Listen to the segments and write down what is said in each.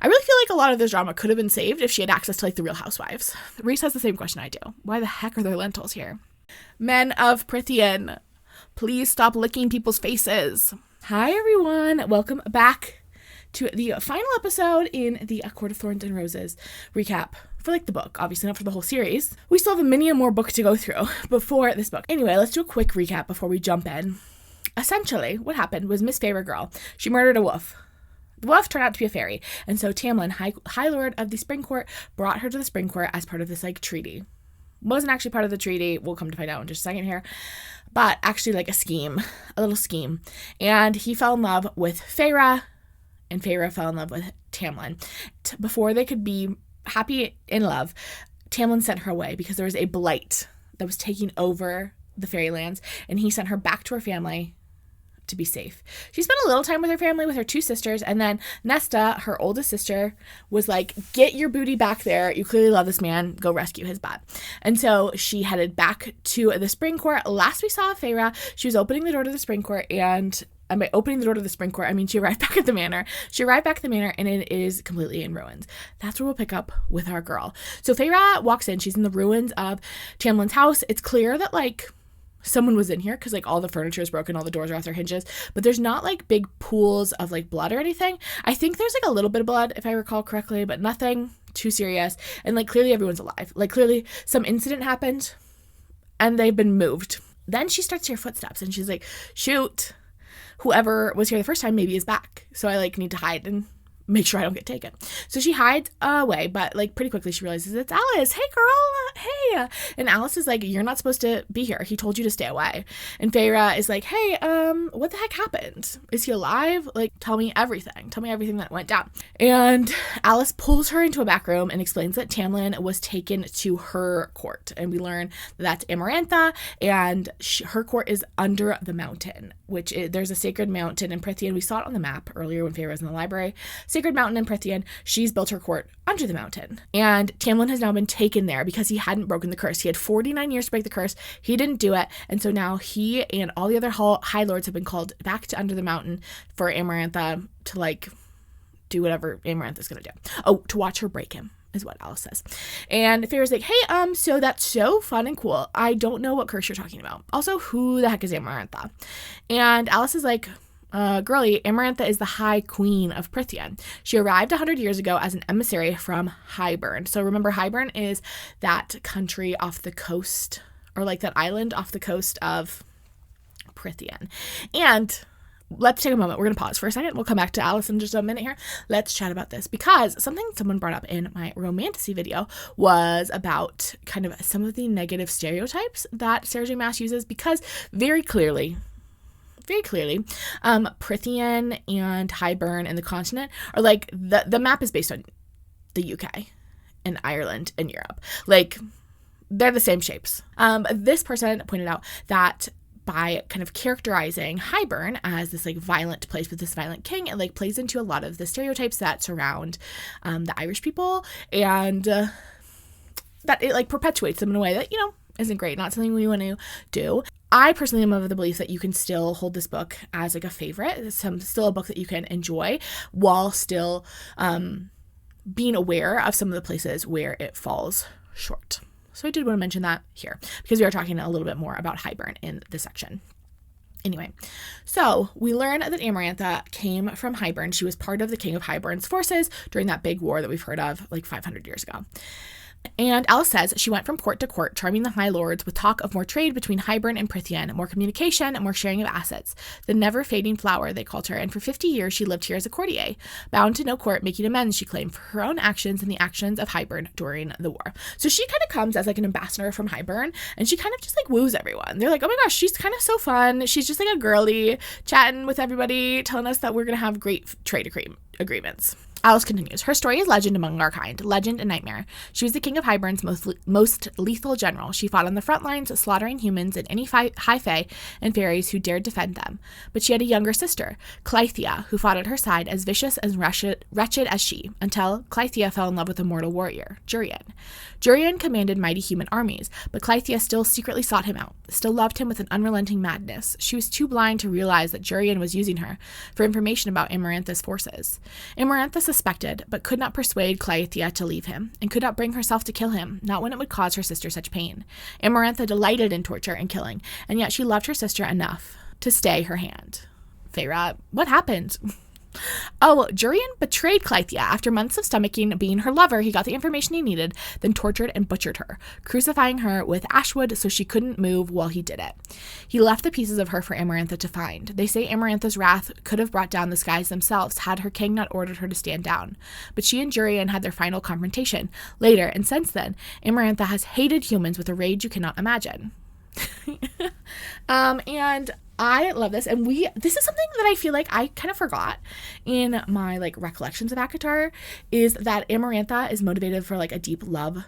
I really feel like a lot of this drama could have been saved if she had access to like the Real Housewives. Rhys has the same question I do. Why the heck are there lentils here? Men of Prythian, please stop licking people's faces. Hi everyone, welcome back to the final episode in the A Court of Thorns and Roses recap for like the book, obviously not for the whole series. We still have a many more book to go through before this book. Anyway, let's do a quick recap before we jump in. Essentially, what happened was Miss Feyre girl, she murdered a wolf. The wolf turned out to be a fairy, and so Tamlin, High Lord of the Spring Court, brought her to the Spring Court as part of this like treaty. Wasn't actually part of the treaty, we'll come to find out in just a second here, but actually like a little scheme. And he fell in love with Feyre, and Feyre fell in love with Tamlin. Before they could be happy in love, Tamlin sent her away because there was a blight that was taking over the fairylands, and he sent her back to her family to be safe. She spent a little time with her family, with her two sisters, and then Nesta, her oldest sister, was like, get your booty back there. You clearly love this man. Go rescue his butt. And so she headed back to the Spring Court. Last we saw Feyre, she was opening the door to the Spring Court, and by opening the door to the Spring Court, I mean she arrived back at the manor. And it is completely in ruins. That's where we'll pick up with our girl. So Feyre walks in. She's in the ruins of Tamlin's house. It's clear that, like, someone was in here because like all the furniture is broken, all the doors are off their hinges, but there's not like big pools of like blood or anything. I think there's like a little bit of blood if I recall correctly, but nothing too serious. And like clearly everyone's alive. Like clearly some incident happened and they've been moved. Then she starts to hear footsteps and she's like, shoot, whoever was here the first time maybe is back. So I like need to hide and make sure I don't get taken. So she hides away, but like pretty quickly she realizes it's Alice. Hey girl, hey. And Alice is like, you're not supposed to be here. He told you to stay away. And Feyre is like, hey, what the heck happened? Is he alive? Like, tell me everything. Tell me everything that went down. And Alice pulls her into a back room and explains that Tamlin was taken to her court. And we learn that's Amarantha, and her court is under the mountain, which is, there's a sacred mountain in Prythian. We saw it on the map earlier when Feyre was in the library. Sacred mountain in Prythian. She's built her court under the mountain. And Tamlin has now been taken there because he hadn't broken the curse. He had 49 years to break the curse. He didn't do it. And so now he and all the other High Lords have been called back to under the mountain for Amarantha to like do whatever Amarantha's going to do. Oh, to watch her break him is what Alice says. And Feyre's like, hey, so that's so fun and cool. I don't know what curse you're talking about. Also, who the heck is Amarantha? And Alice is like, girly, Amarantha is the High Queen of Prythian. She arrived 100 years ago as an emissary from Hybern. So remember, Hybern is that country off the coast, or like that island off the coast of Prythian. And let's take a moment. We're going to pause for a second. We'll come back to Alice in just a minute here. Let's chat about this because something someone brought up in my romantasy video was about kind of some of the negative stereotypes that Sarah J. Maas uses, because very clearly, Prythian and Hybern and the continent are like, the map is based on the UK and Ireland and Europe. Like, they're the same shapes. This person pointed out that by kind of characterizing Hybern as this like violent place with this violent king, it like plays into a lot of the stereotypes that surround the Irish people, and that it like perpetuates them in a way that, you know, isn't great, not something we want to do. I personally am of the belief that you can still hold this book as like a favorite. It's still a book that you can enjoy while still being aware of some of the places where it falls short. So I did want to mention that here because we are talking a little bit more about Hybern in this section. Anyway, so we learn that Amarantha came from Hybern. She was part of the King of Hybern's forces during that big war that we've heard of like 500 years ago. And Alice says she went from court to court, charming the High Lords with talk of more trade between Hybern and Prythian, more communication, and more sharing of assets. The never-fading flower, they called her, and for 50 years she lived here as a courtier, bound to no court, making amends, she claimed, for her own actions and the actions of Hybern during the war. So she kind of comes as like an ambassador from Hybern, and she kind of just like woos everyone. They're like, oh my gosh, she's kind of so fun. She's just like a girly, chatting with everybody, telling us that we're going to have great trade agreements. Alice continues, her story is legend among our kind, legend and nightmare. She was the king of Hybern's most lethal general. She fought on the front lines, slaughtering humans and any high fae and fairies who dared defend them. But she had a younger sister, Clythia, who fought at her side, as vicious and wretched as she, until Clythia fell in love with a mortal warrior, Jurian. Jurian commanded mighty human armies, but Clythia still secretly sought him out, still loved him with an unrelenting madness. She was too blind to realize that Jurian was using her for information about Amarantha's forces. Amarantha suspected, but could not persuade Cleithia to leave him, and could not bring herself to kill him, not when it would cause her sister such pain. Amarantha delighted in torture and killing, and yet she loved her sister enough to stay her hand. Feyre, what happened? Oh, Jurian betrayed Cleithia. After months of stomaching being her lover, he got the information he needed, then tortured and butchered her, crucifying her with ashwood so she couldn't move while he did it. He left the pieces of her for Amarantha to find. They say Amarantha's wrath could have brought down the skies themselves had her king not ordered her to stand down. But she and Jurian had their final confrontation later, and since then, Amarantha has hated humans with a rage you cannot imagine. And I love this, and this is something that I feel like I kind of forgot in my like recollections of ACOTAR, is that Amarantha is motivated for like a deep love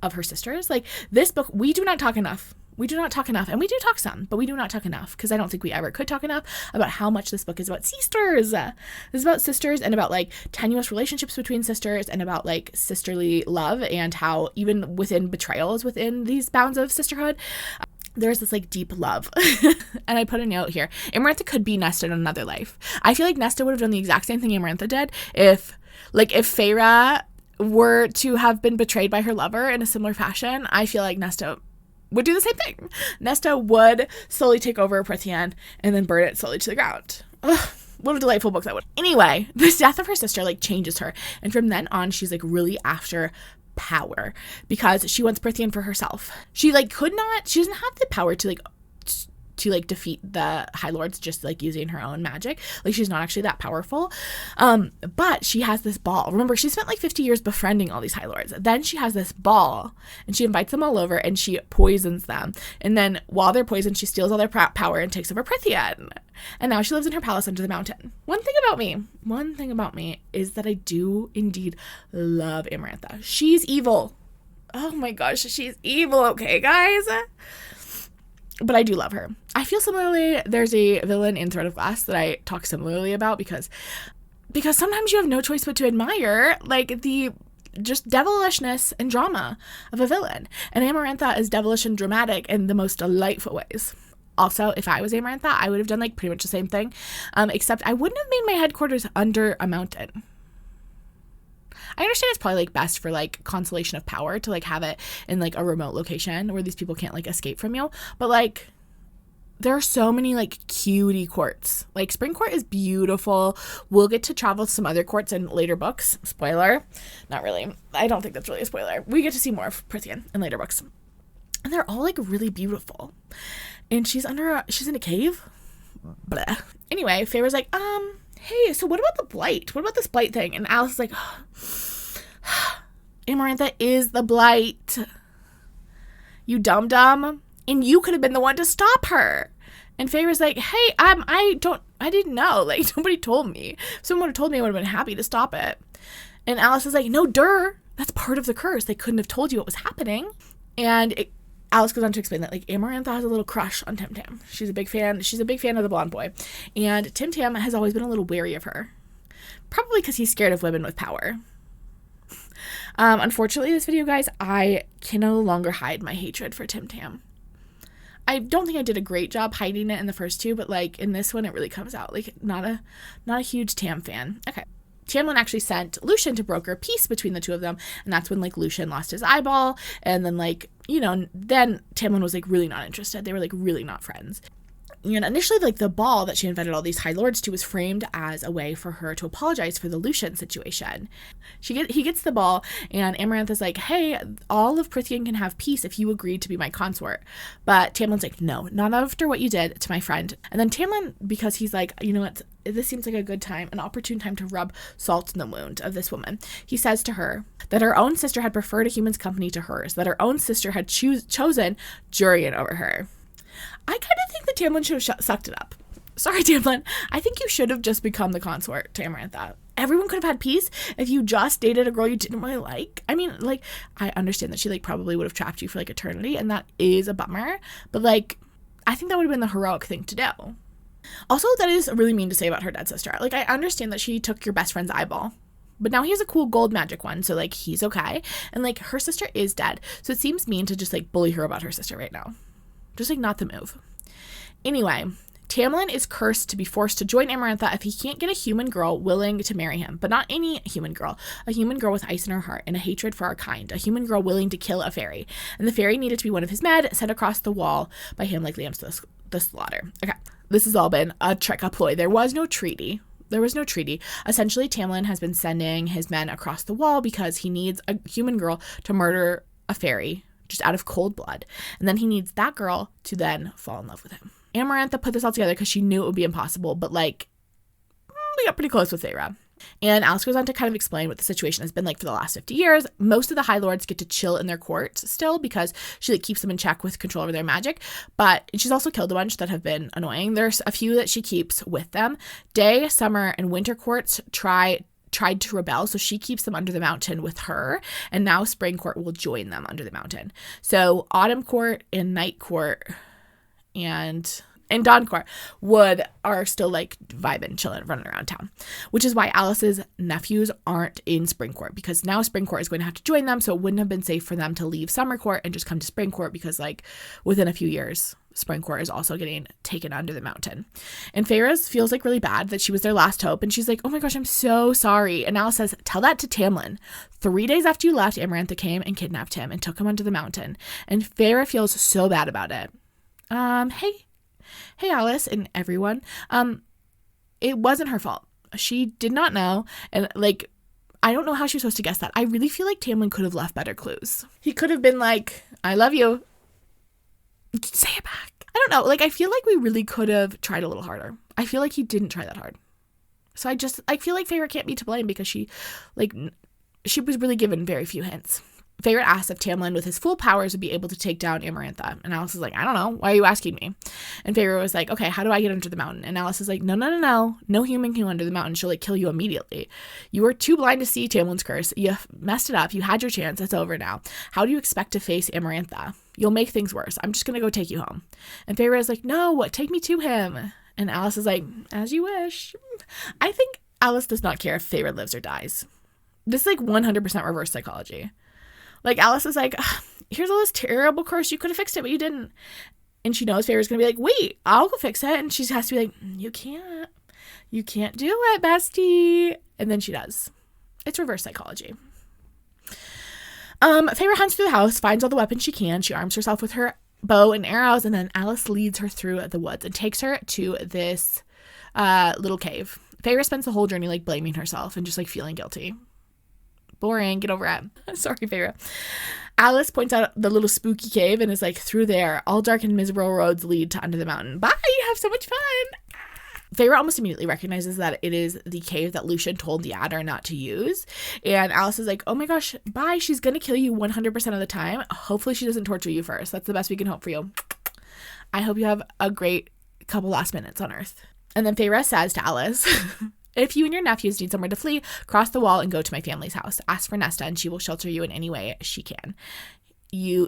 of her sisters. Like this book, we do not talk enough, and we do talk some, but we do not talk enough, because I don't think we ever could talk enough about how much this book is about sisters. This is about sisters and about like tenuous relationships between sisters and about like sisterly love, and how even within betrayals within these bounds of sisterhood, there's this like deep love. And I put a note here. Amarantha could be Nesta in another life. I feel like Nesta would have done the exact same thing Amarantha did if Feyre were to have been betrayed by her lover in a similar fashion. I feel like Nesta would do the same thing. Nesta would slowly take over Prythian and then burn it slowly to the ground. Ugh. What a delightful book that would. Anyway, this death of her sister like changes her, and from then on she's like really after power, because she wants Prythian for herself. She doesn't have the power to defeat the High Lords just like using her own magic. Like she's not actually that powerful. But she has this ball. Remember, she spent like 50 years befriending all these High Lords. Then she has this ball and she invites them all over and she poisons them. And then while they're poisoned, she steals all their power and takes over Prythian. And now she lives in her palace under the mountain. One thing about me is that I do indeed love Amarantha. She's evil. Oh my gosh, she's evil, okay, guys? But I do love her. I feel similarly, there's a villain in Throne of Glass that I talk similarly about, because sometimes you have no choice but to admire like the just devilishness and drama of a villain. And Amarantha is devilish and dramatic in the most delightful ways. Also, if I was Amarantha, I would have done like pretty much the same thing, except I wouldn't have made my headquarters under a mountain. I understand it's probably like best for like consolation of power to like have it in like a remote location where these people can't like escape from you, but like there are so many like cutie courts. Like Spring Court is beautiful. We'll get to travel to some other courts in later books. Spoiler. Not really. I don't think that's really a spoiler. We get to see more of Prythian in later books. And they're all like really beautiful. And she's in a cave. Blah. Anyway, Feyre's like, hey, so what about the blight? What about this blight thing? And Alice is like, Amarantha is the blight. You dum-dum. And you could have been the one to stop her. And Feyre's like, hey, I didn't know. Like, nobody told me. If someone would have told me, I would have been happy to stop it. And Alice is like, no, that's part of the curse. They couldn't have told you what was happening. And Alice goes on to explain that like Amarantha has a little crush on Tim Tam. She's a big fan of the blonde boy. And Tim Tam has always been a little wary of her. Probably because he's scared of women with power. Unfortunately, in this video, guys, I can no longer hide my hatred for Tim Tam. I don't think I did a great job hiding it in the first two, but like in this one, it really comes out. Like not a huge Tam fan. Okay. Tamlin actually sent Lucien to broker peace between the two of them, and that's when like Lucien lost his eyeball, and then like, then Tamlin was like really not interested. They were like really not friends. And initially, like the ball that she invited all these High Lords to was framed as a way for her to apologize for the Lucien situation. He gets the ball, and Amarantha's like, hey, all of Prythian can have peace if you agreed to be my consort. But Tamlin's like, no, not after what you did to my friend. And then Tamlin, because he's like, you know what, this seems like a good time, an opportune time to rub salt in the wound of this woman. He says to her that her own sister had preferred a human's company to hers, that her own sister had chosen Jurian over her. I kind of think that Tamlin should have sucked it up. Sorry, Tamlin. I think you should have just become the consort to Amarantha. Everyone could have had peace if you just dated a girl you didn't really like. I mean, like, I understand that she, like, probably would have trapped you for, like, eternity, and that is a bummer. But, like, I think that would have been the heroic thing to do. Also, that is really mean to say about her dead sister. Like, I understand that she took your best friend's eyeball. But now he has a cool gold magic one, so, like, he's okay. And, like, her sister is dead. So it seems mean to just, like, bully her about her sister right now. Just, like, not the move. Anyway, Tamlin is cursed to be forced to join Amarantha if he can't get a human girl willing to marry him, but not any human girl. A human girl with ice in her heart and a hatred for our kind. A human girl willing to kill a fairy. And the fairy needed to be one of his men, sent across the wall by him like lambs to the slaughter. Okay, this has all been a trick, a ploy. There was no treaty. Essentially, Tamlin has been sending his men across the wall because he needs a human girl to murder a fairy just out of cold blood. And then he needs that girl to then fall in love with him. Amarantha put this all together because she knew it would be impossible, but like, we got pretty close with Feyre. And Alice goes on to kind of explain what the situation has been like for the last 50 years. Most of the High Lords get to chill in their courts still because she like keeps them in check with control over their magic. But she's also killed a bunch that have been annoying. There's a few that she keeps with them. Day, summer, and winter courts tried to rebel, so she keeps them under the mountain with her, and now spring court will join them under the mountain. So autumn court and night court and dawn court are still like vibing, chilling, running around town, which is why Alice's nephews aren't in spring court, because now spring court is going to have to join them. So it wouldn't have been safe for them to leave summer court and just come to spring court, because like within a few years spring court is also getting taken under the mountain. And Feyre feels like really bad that she was their last hope, and she's like, oh my gosh, I'm so sorry. And Alice says, tell that to Tamlin. 3 days after you left, Amarantha came and kidnapped him and took him under the mountain. And Feyre feels so bad about it. Hey Alice and everyone, it wasn't her fault. She did not know, and like, I don't know how she was supposed to guess that. I really feel like Tamlin could have left better clues. He could have been like, I love you. Say it back. I don't know. Like, I feel like we really could have tried a little harder. I feel like he didn't try that hard. So I feel like Feyre can't be to blame because she was really given very few hints. Feyre asks if Tamlin with his full powers would be able to take down Amarantha. And Alice is like, I don't know. Why are you asking me? And Feyre was like, okay, how do I get under the mountain? And Alice is like, no. No human can go under the mountain. She'll like kill you immediately. You were too blind to see Tamlin's curse. You messed it up. You had your chance. It's over now. How do you expect to face Amarantha? You'll make things worse. I'm just going to go take you home. And Feyre is like, no, take me to him. And Alice is like, as you wish. I think Alice does not care if Feyre lives or dies. This is like 100% reverse psychology. Like, Alice is like, here's all this terrible curse. You could have fixed it, but you didn't. And she knows Feyre's going to be like, wait, I'll go fix it. And she has to be like, you can't. You can't do it, bestie. And then she does. It's reverse psychology. Feyre hunts through the house, finds all the weapons she can. She arms herself with her bow and arrows, and then Alice leads her through the woods and takes her to this little cave. Feyre spends the whole journey like blaming herself and just like feeling guilty. Boring, get over it. Sorry, Feyre. Alice points out the little spooky cave and is like, through there, all dark and miserable roads lead to under the mountain. Bye, have so much fun. Feyre almost immediately recognizes that it is the cave that Lucien told the adder not to use. And Alice is like, oh my gosh, bye. She's going to kill you 100% of the time. Hopefully she doesn't torture you first. That's the best we can hope for you. I hope you have a great couple last minutes on Earth. And then Feyre says to Alice, if you and your nephews need somewhere to flee, cross the wall and go to my family's house. Ask for Nesta and she will shelter you in any way she can.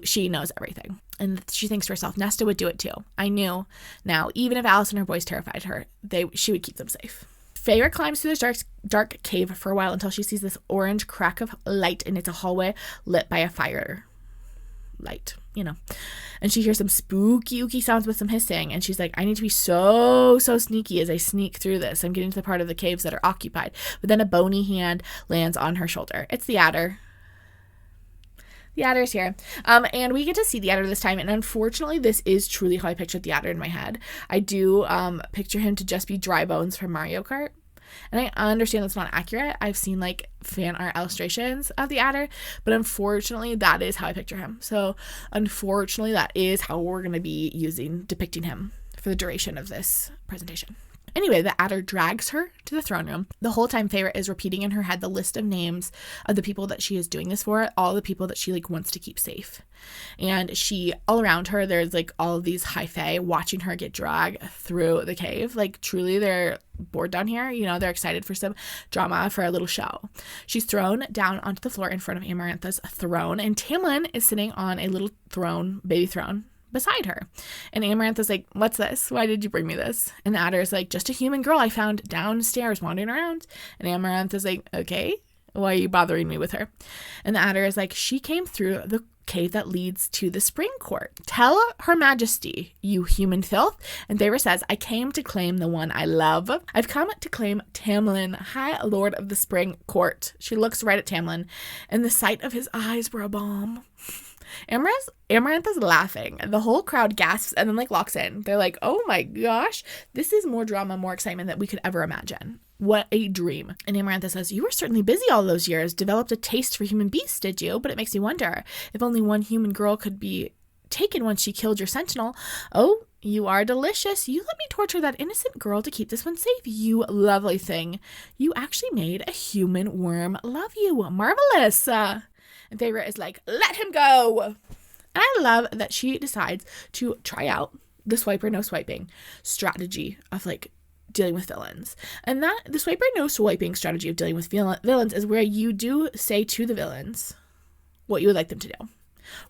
She knows everything. And she thinks to herself, Nesta would do it too. I knew. Now, even if Alice and her boys terrified her, she would keep them safe. Feyre climbs through this dark cave for a while until she sees this orange crack of light, and it's a hallway lit by a fire light, and she hears some spooky ooky sounds with some hissing, and she's like, I need to be so sneaky as I sneak through this. I'm getting to the part of the caves that are occupied. But then a bony hand lands on her shoulder. It's the adder. The adder's here. And we get to see the adder this time, and unfortunately this is truly how I pictured the adder in my head. I do picture him to just be dry bones from Mario Kart. And I understand that's not accurate. I've seen like fan art illustrations of the adder, but unfortunately that is how I picture him. So unfortunately that is how we're going to be depicting him for the duration of this presentation. Anyway, the adder drags her to the throne room. The whole time Feyre is repeating in her head the list of names of the people that she is doing this for, all the people that she like wants to keep safe. And all around her, there's like all of these high fae watching her get dragged through the cave. Like truly they're bored down here. They're excited for some drama, for a little show. She's thrown down onto the floor in front of Amarantha's throne, and Tamlin is sitting on a little throne, baby throne, beside her. And Amarantha's like, what's this? Why did you bring me this? And the adder is like, just a human girl I found downstairs wandering around. And Amarantha's like, okay, why are you bothering me with her? And the adder is like, she came through the cave that leads to the spring court. Tell her majesty, you human filth. And Feyre says, I came to claim the one I love. I've come to claim Tamlin, High Lord of the Spring Court. She looks right at Tamlin, and the sight of his eyes were a balm. Amarantha's laughing. The whole crowd gasps and then locks in. They're like, oh my gosh, this is more drama, more excitement than we could ever imagine. What a dream. And Amarantha says, you were certainly busy all those years, developed a taste for human beasts, did you? But it makes me wonder if only one human girl could be taken once she killed your sentinel. Oh, you are delicious. You let me torture that innocent girl to keep this one safe. You lovely thing. You actually made a human worm love you. Marvelous. And Feyre is like, let him go. And I love that she decides to try out the swipe or no swiping strategy of dealing with villains. And that the swipe or no swiping strategy of dealing with villains is where you do say to the villains what you would like them to do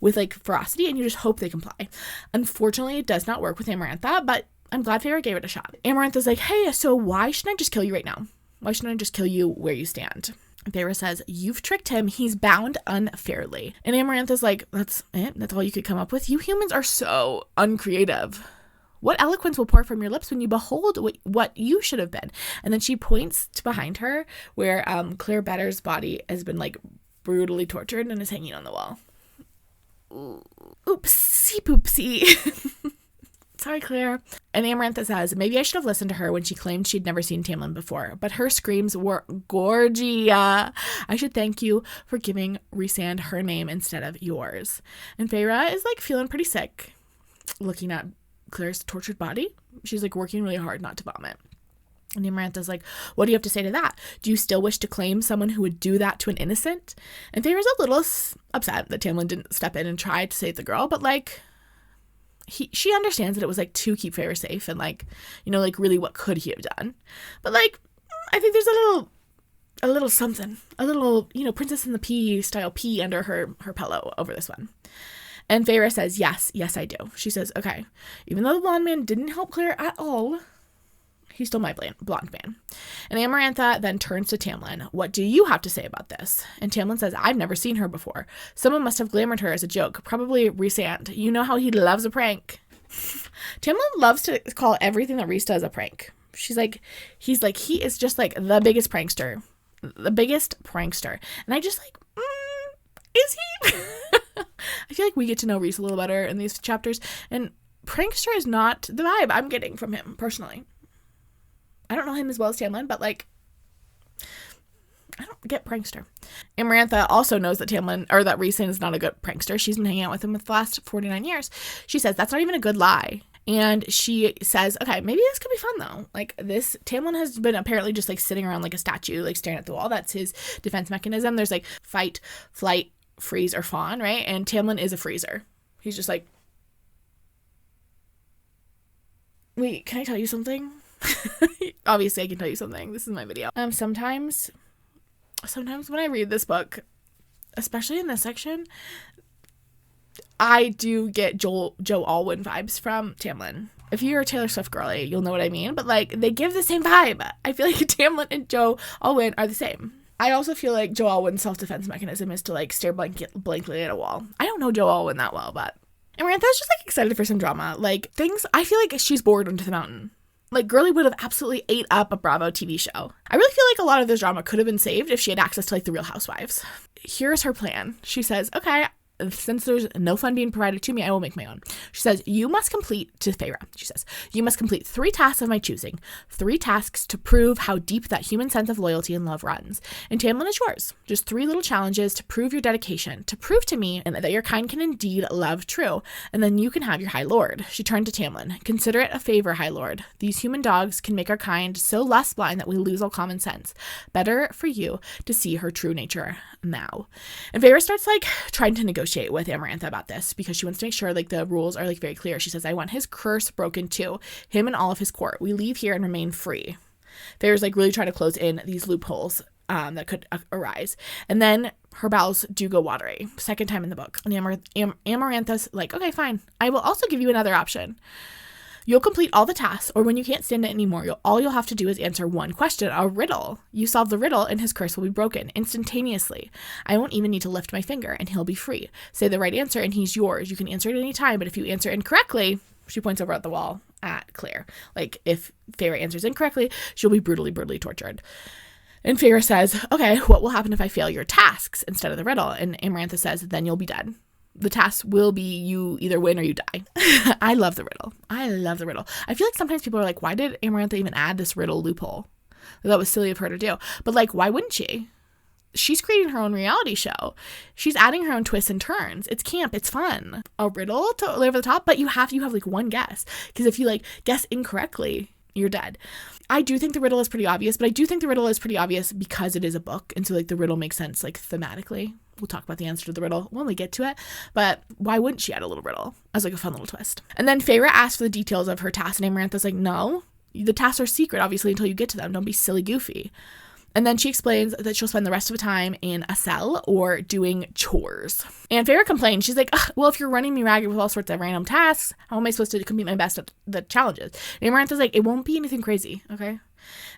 with ferocity, and you just hope they comply. Unfortunately, it does not work with Amarantha, but I'm glad Feyre gave it a shot. Amarantha's like, hey, so why shouldn't I just kill you right now? Why shouldn't I just kill you where you stand? And Feyre says, you've tricked him. He's bound unfairly. And Amarantha's like, that's it? That's all you could come up with? You humans are so uncreative. What eloquence will pour from your lips when you behold what you should have been? And then she points to behind her where Claire Better's body has been brutally tortured and is hanging on the wall. Oopsie poopsie. Sorry, Claire. And Amarantha says, maybe I should have listened to her when she claimed she'd never seen Tamlin before, but her screams were gorgy. I should thank you for giving Rhysand her name instead of yours. And Feyre is feeling pretty sick, looking at Claire's tortured body. She's working really hard not to vomit. And Amarantha's like, what do you have to say to that? Do you still wish to claim someone who would do that to an innocent? And Feyre's a little upset that Tamlin didn't step in and try to save the girl, but she understands that it was to keep Feyre safe and really what could he have done? But I think there's a little something, a little, Princess and the Pea style pea under her pillow over this one. And Feyre says, yes, I do. She says, okay, even though the blonde man didn't help Claire at all, he's still my blonde man. And Amarantha then turns to Tamlin. What do you have to say about this? And Tamlin says, I've never seen her before. Someone must have glamoured her as a joke. Probably Rhysand. You know how he loves a prank. Tamlin loves to call everything that Rhys does a prank. He is just the biggest prankster. The biggest prankster. And I just is he? I feel we get to know Rhys a little better in these chapters. And prankster is not the vibe I'm getting from him, personally. I don't know him as well as Tamlin, but I don't get prankster. Amarantha also knows that that Rhysand is not a good prankster. She's been hanging out with him for the last 49 years. She says that's not even a good lie. And she says, okay, maybe this could be fun though. Tamlin has been apparently just sitting around like a statue, staring at the wall. That's his defense mechanism. There's fight, flight, freeze, or fawn, right? And Tamlin is a freezer. He's just wait, can I tell you something? Obviously I can tell you something. This is my video. Sometimes when I read this book, especially in this section, I do get Joe Alwyn vibes from Tamlin. If you're a Taylor Swift girly, you'll know what I mean, but they give the same vibe. I feel Tamlin and Joe Alwyn are the same. I also feel Joe Alwyn's self-defense mechanism is to stare blankly at a wall. I don't know Joe Alwyn that well, but Amarantha's just excited for some drama. I feel she's bored into the mountain. Girly would have absolutely ate up a Bravo TV show. I really feel a lot of this drama could have been saved if she had access to the Real Housewives. Here's her plan. She says, okay, since there's no fun being provided to me, I will make my own. She says, you must complete 3 tasks of my choosing. 3 tasks to prove how deep that human sense of loyalty and love runs. And Tamlin is yours. Just 3 little challenges to prove your dedication, to prove to me and that your kind can indeed love true. And then you can have your High Lord. She turned to Tamlin. Consider it a favor, High Lord. These human dogs can make our kind so less blind that we lose all common sense. Better for you to see her true nature now. And Feyre starts trying to negotiate with Amarantha about this because she wants to make sure the rules are very clear. She says, I want his curse broken too, him and all of his court. We leave here and remain free. Feyre's really trying to close in these loopholes that could arise. And then her bowels do go watery. Second time in the book. And Amarantha's okay, fine. I will also give you another option. You'll complete all the tasks, or when you can't stand it anymore, all you'll have to do is answer one question, a riddle. You solve the riddle, and his curse will be broken instantaneously. I won't even need to lift my finger, and he'll be free. Say the right answer, and he's yours. You can answer at any time, but if you answer incorrectly, she points over at the wall at Claire. Like, if Feyre answers incorrectly, she'll be brutally, brutally tortured. And Feyre says, okay, what will happen if I fail your tasks instead of the riddle? And Amarantha says, then you'll be dead. The task will be you either win or you die. I love the riddle. I feel like sometimes people are like, why did Amarantha even add this riddle loophole? That was silly of her to do. But like, why wouldn't she? She's creating her own reality show. She's adding her own twists and turns. It's camp. It's fun. A riddle to lay over the top, but you have like one guess. Because if you like guess incorrectly, you're dead. I do think the riddle is pretty obvious, but I do think the riddle is pretty obvious because it is a book. And so like the riddle makes sense like thematically. We'll talk about the answer to the riddle when we get to it. But why wouldn't she add a little riddle as like a fun little twist? And then Feyre asks for the details of her task, and Amarantha's like, no, the tasks are secret, obviously, until you get to them. Don't be silly goofy. And then she explains that she'll spend the rest of the time in a cell or doing chores. And Feyre complains. She's like, well, if you're running me ragged with all sorts of random tasks, how am I supposed to complete my best at the challenges? And Amarantha's like, it won't be anything crazy, okay?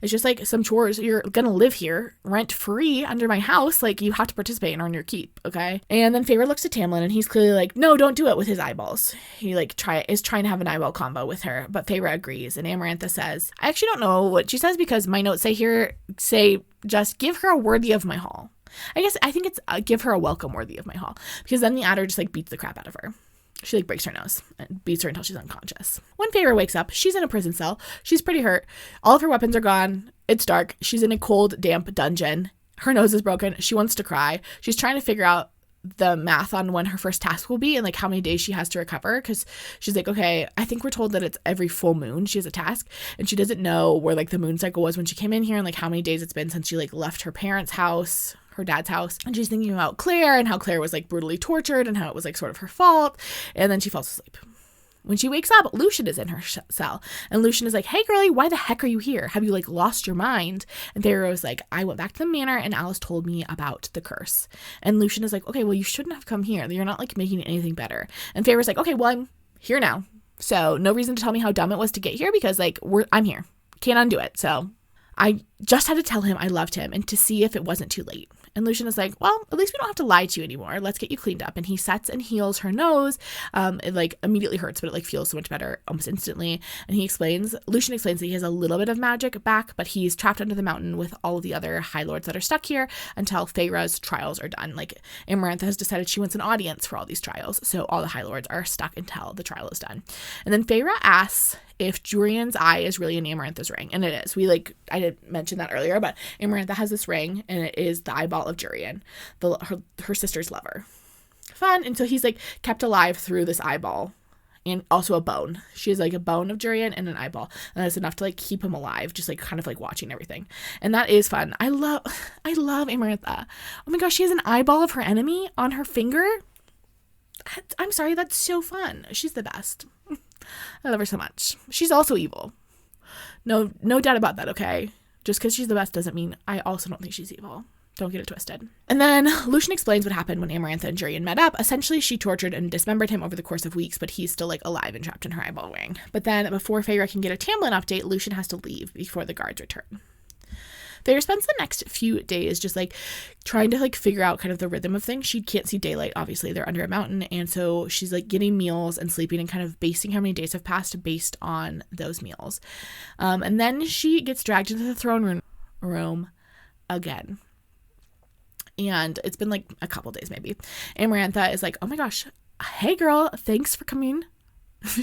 It's just like some chores. You're gonna live here rent free under my house. Like, you have to participate and earn your keep, okay? And then Feyre looks at Tamlin, and he's clearly like, no, don't do it, with his eyeballs. He like is trying to have an eyeball combo with her, but Feyre agrees. And Amarantha says, I actually don't know what she says, because my notes say just give her a worthy of my hall. I think it's give her a welcome worthy of my hall, because then the adder just like beats the crap out of her. She like breaks her nose and beats her until she's unconscious. When Feyre wakes up, she's in a prison cell. She's pretty hurt. All of her weapons are gone. It's dark. She's in a cold, damp dungeon. Her nose is broken. She wants to cry. She's trying to figure out the math on when her first task will be and like how many days she has to recover, because she's like, okay, I think we're told that it's every full moon she has a task, and she doesn't know where like the moon cycle was when she came in here and like how many days it's been since she like left her parents' house, her dad's house. And she's thinking about Claire and how Claire was like brutally tortured and how it was like sort of her fault. And then she falls asleep. When she wakes up, Lucien is in her cell. And Lucien is like, hey, girlie, why the heck are you here? Have you, like, lost your mind? And Feyre was like, I went back to the manor and Alice told me about the curse. And Lucien is like, okay, well, you shouldn't have come here. You're not, like, making anything better. And Feyre's like, okay, well, I'm here now. So no reason to tell me how dumb it was to get here, because, like, I'm here. Can't undo it. So I just had to tell him I loved him and to see if it wasn't too late. And Lucien is like, well, at least we don't have to lie to you anymore. Let's get you cleaned up. And he sets and heals her nose. It like immediately hurts, but it like feels so much better almost instantly. And Lucien explains that he has a little bit of magic back, but he's trapped under the mountain with all of the other High Lords that are stuck here until Feyre's trials are done. Like, Amarantha has decided she wants an audience for all these trials. So all the High Lords are stuck until the trial is done. And then Feyre asks if Jurian's eye is really in Amarantha's ring. And it is. I didn't mention that earlier, but Amarantha has this ring, and it is the eyeball of Jurian, her sister's lover. Fun. And so he's like kept alive through this eyeball, and also a bone. She has like a bone of Jurian and an eyeball, and that's enough to like keep him alive, just like kind of like watching everything. And that is fun. I love Amarantha. Oh my gosh, she has an eyeball of her enemy on her finger. I'm sorry, that's so fun. She's the best. I love her so much. She's also evil. No doubt about that, okay? Just because she's the best doesn't mean I also don't think she's evil. Don't get it twisted. And then Lucien explains what happened when Amarantha and Jurian met up. Essentially, she tortured and dismembered him over the course of weeks, but he's still like alive and trapped in her eyeball ring. But then before Feyre can get a Tamlin update, Lucien has to leave before the guards return. Feyre spends the next few days just like trying to like figure out kind of the rhythm of things. She can't see daylight, obviously they're under a mountain, and so she's like getting meals and sleeping and kind of basing how many days have passed based on those meals. And then she gets dragged into the throne room again. And it's been like a couple days maybe. Amarantha is like, oh my gosh, hey girl, thanks for coming.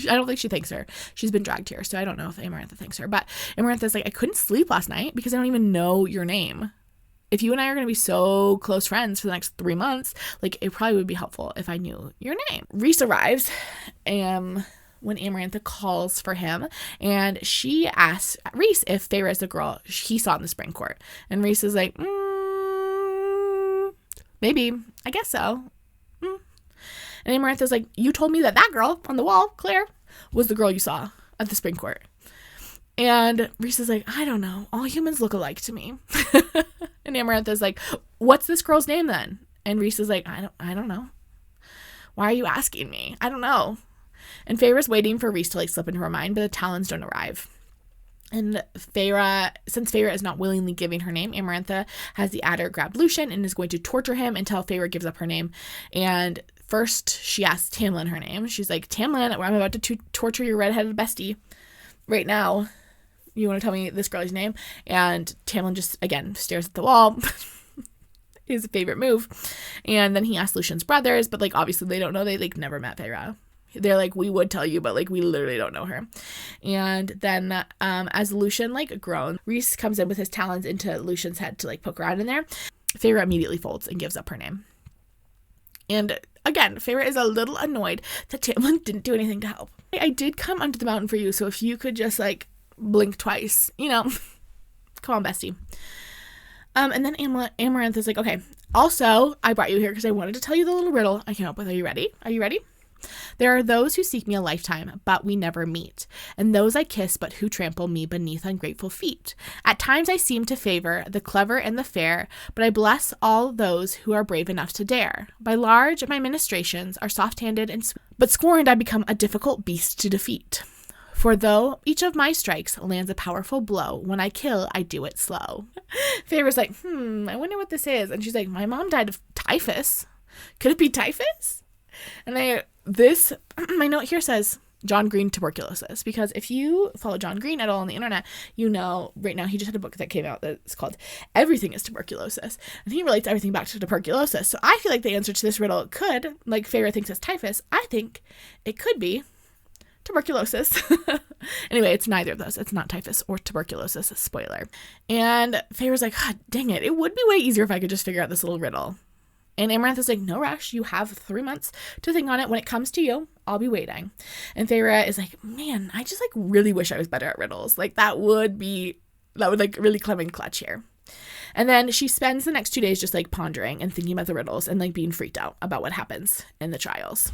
I don't think she thanks her. She's been dragged here, so I don't know if Amarantha thanks her. But Amarantha's like, I couldn't sleep last night because I don't even know your name. If you and I are going to be so close friends for the next 3 months, like, it probably would be helpful if I knew your name. Rhys arrives when Amarantha calls for him, and she asks Rhys if Feyre is the girl he saw in the spring court. And Rhys is like, maybe. I guess so. And Amarantha's like, you told me that girl on the wall, Claire, was the girl you saw at the spring court. And Rhys is like, I don't know. All humans look alike to me. And Amarantha's like, what's this girl's name then? And Rhys is like, I don't know. Why are you asking me? I don't know. And Feyre's waiting for Rhys to like slip into her mind, but the Talons don't arrive. And since Feyre is not willingly giving her name, Amarantha has the adder grab Lucien and is going to torture him until Feyre gives up her name. And first, she asks Tamlin her name. She's like, Tamlin, I'm about to torture your redheaded bestie right now. You want to tell me this girl's name? And Tamlin just, again, stares at the wall. His favorite move. And then he asks Lucien's brothers, but, like, obviously they don't know. They, like, never met Feyre. They're like, we would tell you, but, like, we literally don't know her. And then as Lucien, like, groans, Rhys comes in with his talons into Lucien's head to, like, poke around in there. Feyre immediately folds and gives up her name. And, again, Feyre is a little annoyed that Tamlin didn't do anything to help. I did come under the mountain for you, so if you could just, like, blink twice, you know. Come on, bestie. And then Amarantha's like, okay, also, I brought you here because I wanted to tell you the little riddle I came up with. Are you ready? Are you ready? There are those who seek me a lifetime, but we never meet, and those I kiss, but who trample me beneath ungrateful feet. At times I seem to favor the clever and the fair, but I bless all those who are brave enough to dare. By large, my ministrations are soft-handed and sweet, but scorned I become a difficult beast to defeat. For though each of my strikes lands a powerful blow, when I kill, I do it slow. Feyre's like, I wonder what this is. And she's like, my mom died of typhus. Could it be typhus? And my note here says John Green tuberculosis, because if you follow John Green at all on the internet, you know right now he just had a book that came out that's called Everything is Tuberculosis, and he relates everything back to tuberculosis. So I feel like the answer to this riddle could, like Feyre thinks it's typhus, I think it could be tuberculosis. Anyway, it's neither of those. It's not typhus or tuberculosis, spoiler. And Feyre's like, God dang it, it would be way easier if I could just figure out this little riddle. And Amarantha's like, no rush, you have 3 months to think on it. When it comes to you, I'll be waiting. And Feyre is like, man, I just like really wish I was better at riddles. Like that would like really come in clutch here. And then she spends the next 2 days just like pondering and thinking about the riddles and like being freaked out about what happens in the trials.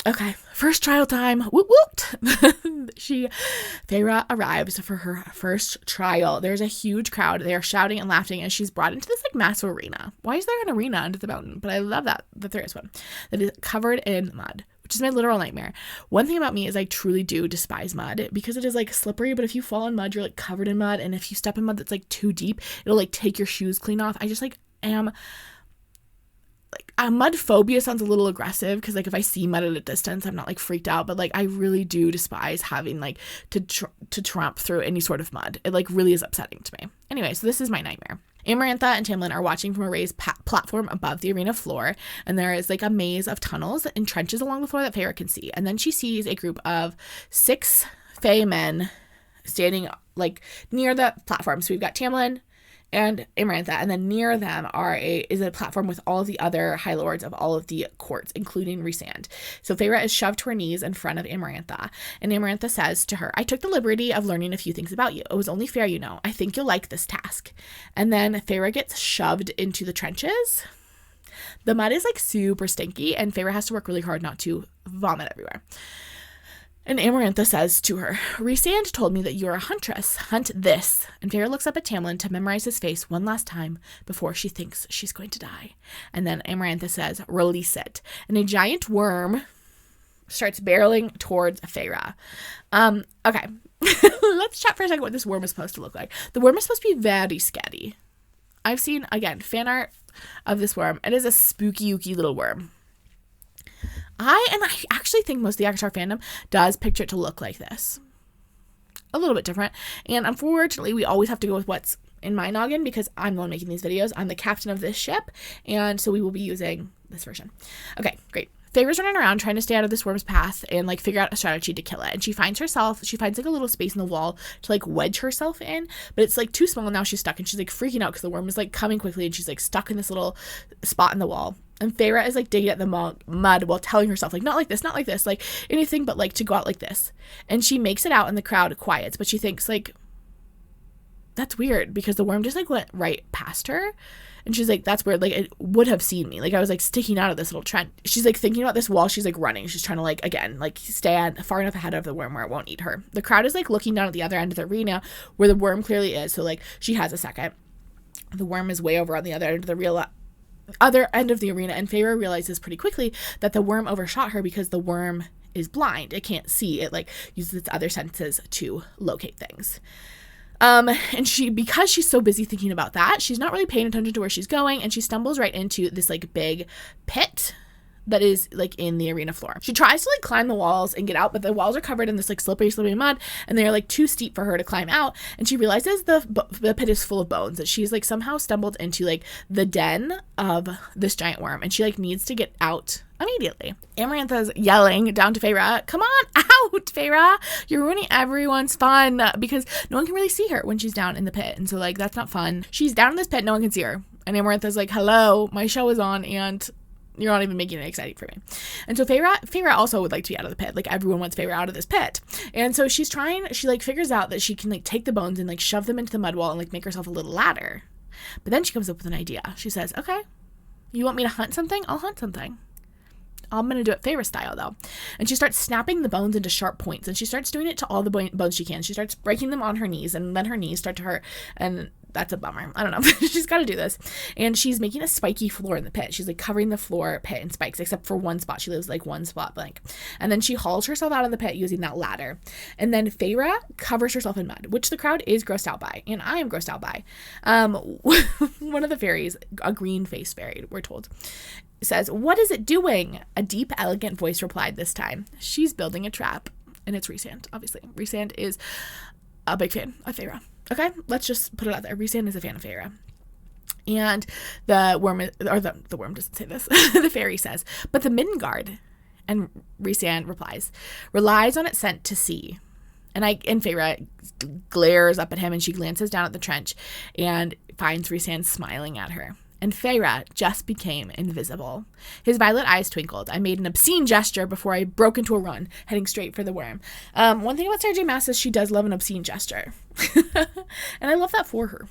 Okay, first trial time. Woot woot. Feyre arrives for her first trial. There's a huge crowd. They are shouting and laughing, and she's brought into this like massive arena. Why is there an arena under the mountain? But I love that there is one that is covered in mud, which is my literal nightmare. One thing about me is I truly do despise mud because it is like slippery, but if you fall in mud, you're like covered in mud, and if you step in mud that's like too deep, it'll like take your shoes clean off. I just like am. Like, mud phobia sounds a little aggressive because, like, if I see mud at a distance, I'm not, like, freaked out. But, like, I really do despise having, like, to tramp through any sort of mud. It, like, really is upsetting to me. Anyway, so this is my nightmare. Amarantha and Tamlin are watching from a raised platform above the arena floor, and there is, like, a maze of tunnels and trenches along the floor that Feyre can see. And then she sees a group of 6 Fae men standing, like, near the platform. So we've got Tamlin and Amarantha, and then near them is a platform with all of the other High Lords of all of the courts, including Rhysand. So Feyre is shoved to her knees in front of Amarantha, and Amarantha says to her, I took the liberty of learning a few things about you. It was only fair, you know. I think you'll like this task. And then Feyre gets shoved into the trenches. The mud is like super stinky, and Feyre has to work really hard not to vomit everywhere. And Amarantha says to her, Rhysand told me that you're a huntress. Hunt this. And Feyre looks up at Tamlin to memorize his face one last time before she thinks she's going to die. And then Amarantha says, release it. And a giant worm starts barreling towards Feyre. Okay. Let's chat for a second what this worm is supposed to look like. The worm is supposed to be very scary. I've seen, again, fan art of this worm. It is a spooky, ooky little worm. I actually think most of the ACOTAR fandom does picture it to look like this. A little bit different. And unfortunately, we always have to go with what's in my noggin because I'm the one making these videos. I'm the captain of this ship. And so we will be using this version. Okay, great. Feyre's running around trying to stay out of this worm's path and like figure out a strategy to kill it. And she finds like a little space in the wall to like wedge herself in, but it's like too small and now she's stuck and she's like freaking out because the worm is like coming quickly and she's like stuck in this little spot in the wall. And Feyre is like digging at the mud while telling herself like, not like this, like anything but like to go out like this. And she makes it out and the crowd quiets, but she thinks like, that's weird because the worm just like went right past her. And she's like, that's weird. Like, it would have seen me. Like, I was like sticking out of this little trench. She's like thinking about this while she's like running. She's trying to like, again, like stand far enough ahead of the worm where it won't eat her. The crowd is like looking down at the other end of the arena where the worm clearly is. So like she has a second. The worm is way over on the other end of the arena. And Feyre realizes pretty quickly that the worm overshot her because the worm is blind. It can't see. It like uses its other senses to locate things. And because she's so busy thinking about that, she's not really paying attention to where she's going, and she stumbles right into this like big pit that is like in the arena floor. She tries to like climb the walls and get out, but the walls are covered in this like slippery mud, and they're like too steep for her to climb out. And she realizes the pit is full of bones, that she's like somehow stumbled into like the den of this giant worm, and she like needs to get out immediately. Amarantha's yelling down to Feyre, "Come on out, Feyre! You're ruining everyone's fun," because no one can really see her when she's down in the pit, and so like that's not fun. She's down in this pit, no one can see her, and Amarantha's like, "Hello, my show is on, and you're not even making it exciting for me." And so Feyre also would like to be out of the pit. Like everyone wants Feyre out of this pit. And so she like figures out that she can like take the bones and like shove them into the mud wall and like make herself a little ladder. But then she comes up with an idea. She says, "Okay, you want me to hunt something? I'll hunt something. I'm going to do it Feyre style though." And she starts snapping the bones into sharp points, and she starts doing it to all the bones she can. She starts breaking them on her knees, and then her knees start to hurt, and that's a bummer. I don't know. She's got to do this. And she's making a spiky floor in the pit. She's like covering the floor pit in spikes, except for one spot. She leaves like one spot blank. And then she hauls herself out of the pit using that ladder. And then Feyre covers herself in mud, which the crowd is grossed out by. And I am grossed out by. One of the fairies, a green-faced fairy, we're told, says, "What is it doing?" A deep, elegant voice replied this time, "She's building a trap." And it's Rhysand, obviously. Rhysand is a big fan of Feyre. Okay, let's just put it out there. Rhysand is a fan of Feyre. And the worm doesn't say this. The fairy says, "But the Midgard," and Rhysand replies, "relies on its scent to see." And Feyre glares up at him, and she glances down at the trench and finds Rhysand smiling at her. And Feyre just became invisible. His violet eyes twinkled. "I made an obscene gesture before I broke into a run, heading straight for the worm." One thing about Sarah J. Maas is she does love an obscene gesture. And I love that for her.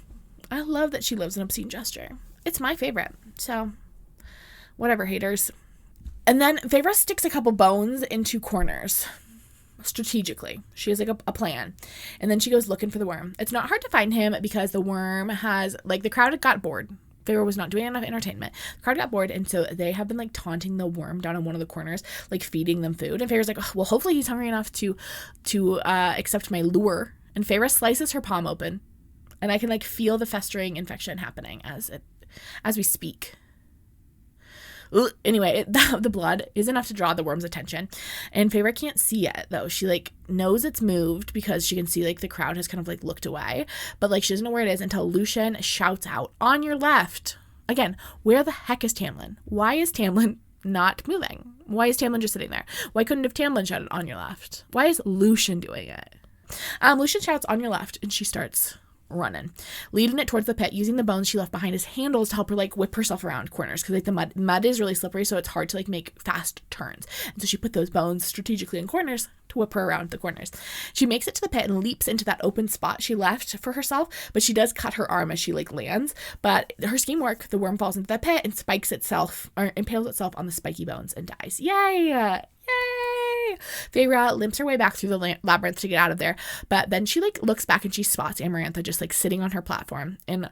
I love that she loves an obscene gesture. It's my favorite. So, whatever, haters. And then Feyre sticks a couple bones into corners. Strategically. She has like a plan. And then she goes looking for the worm. It's not hard to find him because the worm has, like, the crowd got bored. Feyre was not doing enough entertainment. The crowd got bored, and so they have been like taunting the worm down in one of the corners, like feeding them food. And Feyre's like, "Oh, well, hopefully he's hungry enough to accept my lure." And Feyre slices her palm open, and I can like feel the festering infection happening as we speak. Anyway, the blood is enough to draw the worm's attention, and Feyre can't see it though. She like knows it's moved because she can see like the crowd has kind of like looked away, but like she doesn't know where it is until Lucien shouts out, "On your left!" Again, where the heck is Tamlin? Why is Tamlin not moving? Why is Tamlin just sitting there? Why couldn't have Tamlin shouted, "On your left"? Why is Lucien doing it? Lucien shouts, "On your left," and she starts running, leading it towards the pit, using the bones she left behind as handles to help her like whip herself around corners, because like the mud is really slippery, so it's hard to like make fast turns. And so she put those bones strategically in corners to whip her around the corners. She makes it to the pit and leaps into that open spot she left for herself, but she does cut her arm as she like lands. But her scheme works. The worm falls into the pit and impales itself on the spiky bones and dies. Yay! Yay! Feyre limps her way back through the labyrinth to get out of there, but then she like looks back and she spots Amarantha just like sitting on her platform, and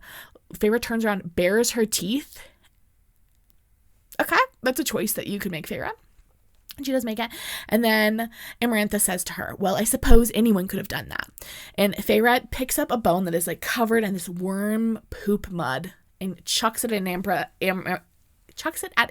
Feyre turns around, bares her teeth. Okay, that's a choice that you could make, Feyre. And she does make it. And then Amarantha says to her, "Well, I suppose anyone could have done that." And Feyre picks up a bone that is like covered in this worm poop mud and chucks it at